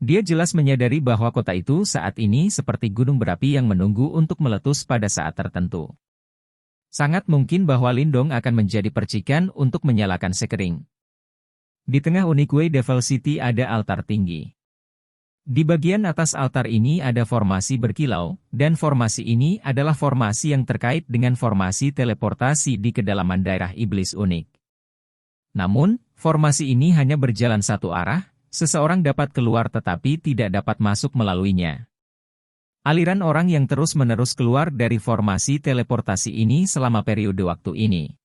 Dia jelas menyadari bahwa kota itu saat ini seperti gunung berapi yang menunggu untuk meletus pada saat tertentu. Sangat mungkin bahwa Lindong akan menjadi percikan untuk menyalakan sekering. Di tengah Unique Devil City ada altar tinggi. Di bagian atas altar ini ada formasi berkilau, dan formasi ini adalah formasi yang terkait dengan formasi teleportasi di kedalaman daerah iblis unik. Namun, formasi ini hanya berjalan satu arah, seseorang dapat keluar tetapi tidak dapat masuk melaluinya. Aliran orang yang terus-menerus keluar dari formasi teleportasi ini selama periode waktu ini.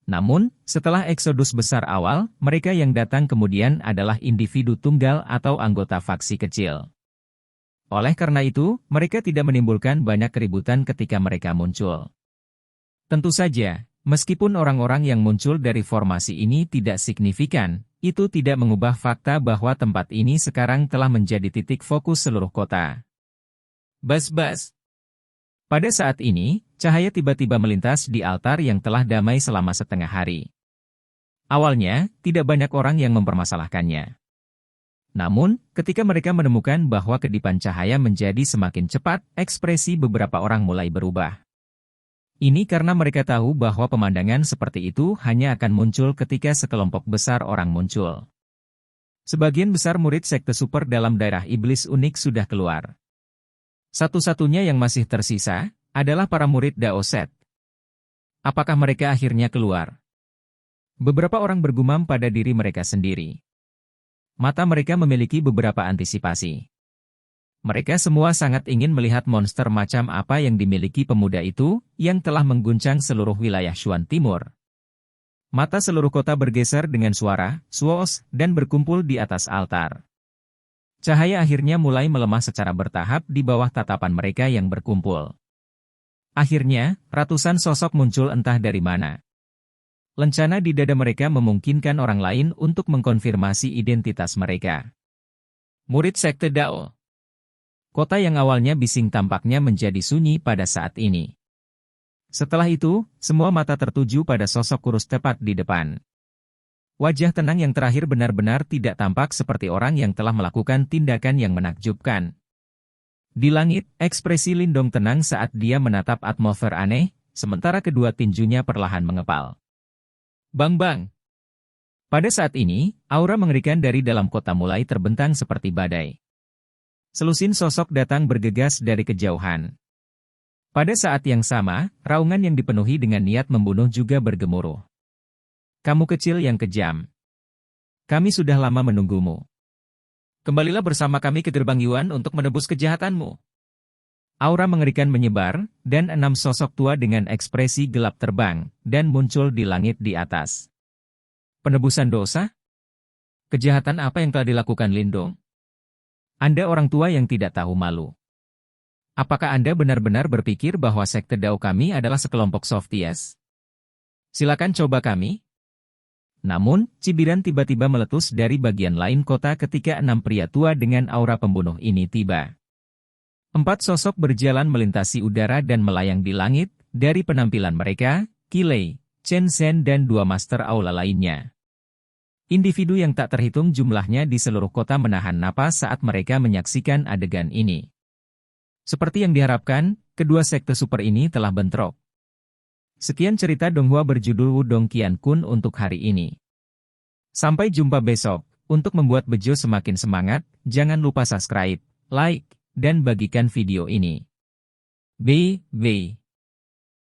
Namun, setelah eksodus besar awal, mereka yang datang kemudian adalah individu tunggal atau anggota faksi kecil. Oleh karena itu, mereka tidak menimbulkan banyak keributan ketika mereka muncul. Tentu saja, meskipun orang-orang yang muncul dari formasi ini tidak signifikan, itu tidak mengubah fakta bahwa tempat ini sekarang telah menjadi titik fokus seluruh kota. Bas-bas. Pada saat ini, cahaya tiba-tiba melintas di altar yang telah damai selama setengah hari. Awalnya, tidak banyak orang yang mempermasalahkannya. Namun, ketika mereka menemukan bahwa kedipan cahaya menjadi semakin cepat, ekspresi beberapa orang mulai berubah. Ini karena mereka tahu bahwa pemandangan seperti itu hanya akan muncul ketika sekelompok besar orang muncul. Sebagian besar murid sekte super dalam daerah iblis unik sudah keluar. Satu-satunya yang masih tersisa adalah para murid Dao Set. Apakah mereka akhirnya keluar? Beberapa orang bergumam pada diri mereka sendiri. Mata mereka memiliki beberapa antisipasi. Mereka semua sangat ingin melihat monster macam apa yang dimiliki pemuda itu, yang telah mengguncang seluruh wilayah Shuan Timur. Mata seluruh kota bergeser dengan suara, "Swoos," dan berkumpul di atas altar. Cahaya akhirnya mulai melemah secara bertahap di bawah tatapan mereka yang berkumpul. Akhirnya, ratusan sosok muncul entah dari mana. Lencana di dada mereka memungkinkan orang lain untuk mengkonfirmasi identitas mereka. Murid Sekte Dao. Kota yang awalnya bising tampaknya menjadi sunyi pada saat ini. Setelah itu, semua mata tertuju pada sosok kurus tepat di depan. Wajah tenang yang terakhir benar-benar tidak tampak seperti orang yang telah melakukan tindakan yang menakjubkan. Di langit, ekspresi Lindong tenang saat dia menatap atmosfer aneh, sementara kedua tinjunya perlahan mengepal. Bang-bang! Pada saat ini, aura mengerikan dari dalam kota mulai terbentang seperti badai. Selusin sosok datang bergegas dari kejauhan. Pada saat yang sama, raungan yang dipenuhi dengan niat membunuh juga bergemuruh. Kamu kecil yang kejam. Kami sudah lama menunggumu. Kembalilah bersama kami ke gerbang Yuan untuk menebus kejahatanmu. Aura mengerikan menyebar, dan 6 sosok tua dengan ekspresi gelap terbang, dan muncul di langit di atas. Penebusan dosa? Kejahatan apa yang telah dilakukan Lindong? Anda orang tua yang tidak tahu malu. Apakah Anda benar-benar berpikir bahwa sekte Dao kami adalah sekelompok softies? Silakan coba kami. Namun, cibiran tiba-tiba meletus dari bagian lain kota ketika 6 pria tua dengan aura pembunuh ini tiba. 4 sosok berjalan melintasi udara dan melayang di langit, dari penampilan mereka, Qilei, Chen Zhen dan 2 master aula lainnya. Individu yang tak terhitung jumlahnya di seluruh kota menahan napas saat mereka menyaksikan adegan ini. Seperti yang diharapkan, kedua sekte super ini telah bentrok. Sekian cerita Donghua berjudul Wudong Qiankun untuk hari ini. Sampai jumpa besok. Untuk membuat Bejo semakin semangat, jangan lupa subscribe, like, dan bagikan video ini. Bye.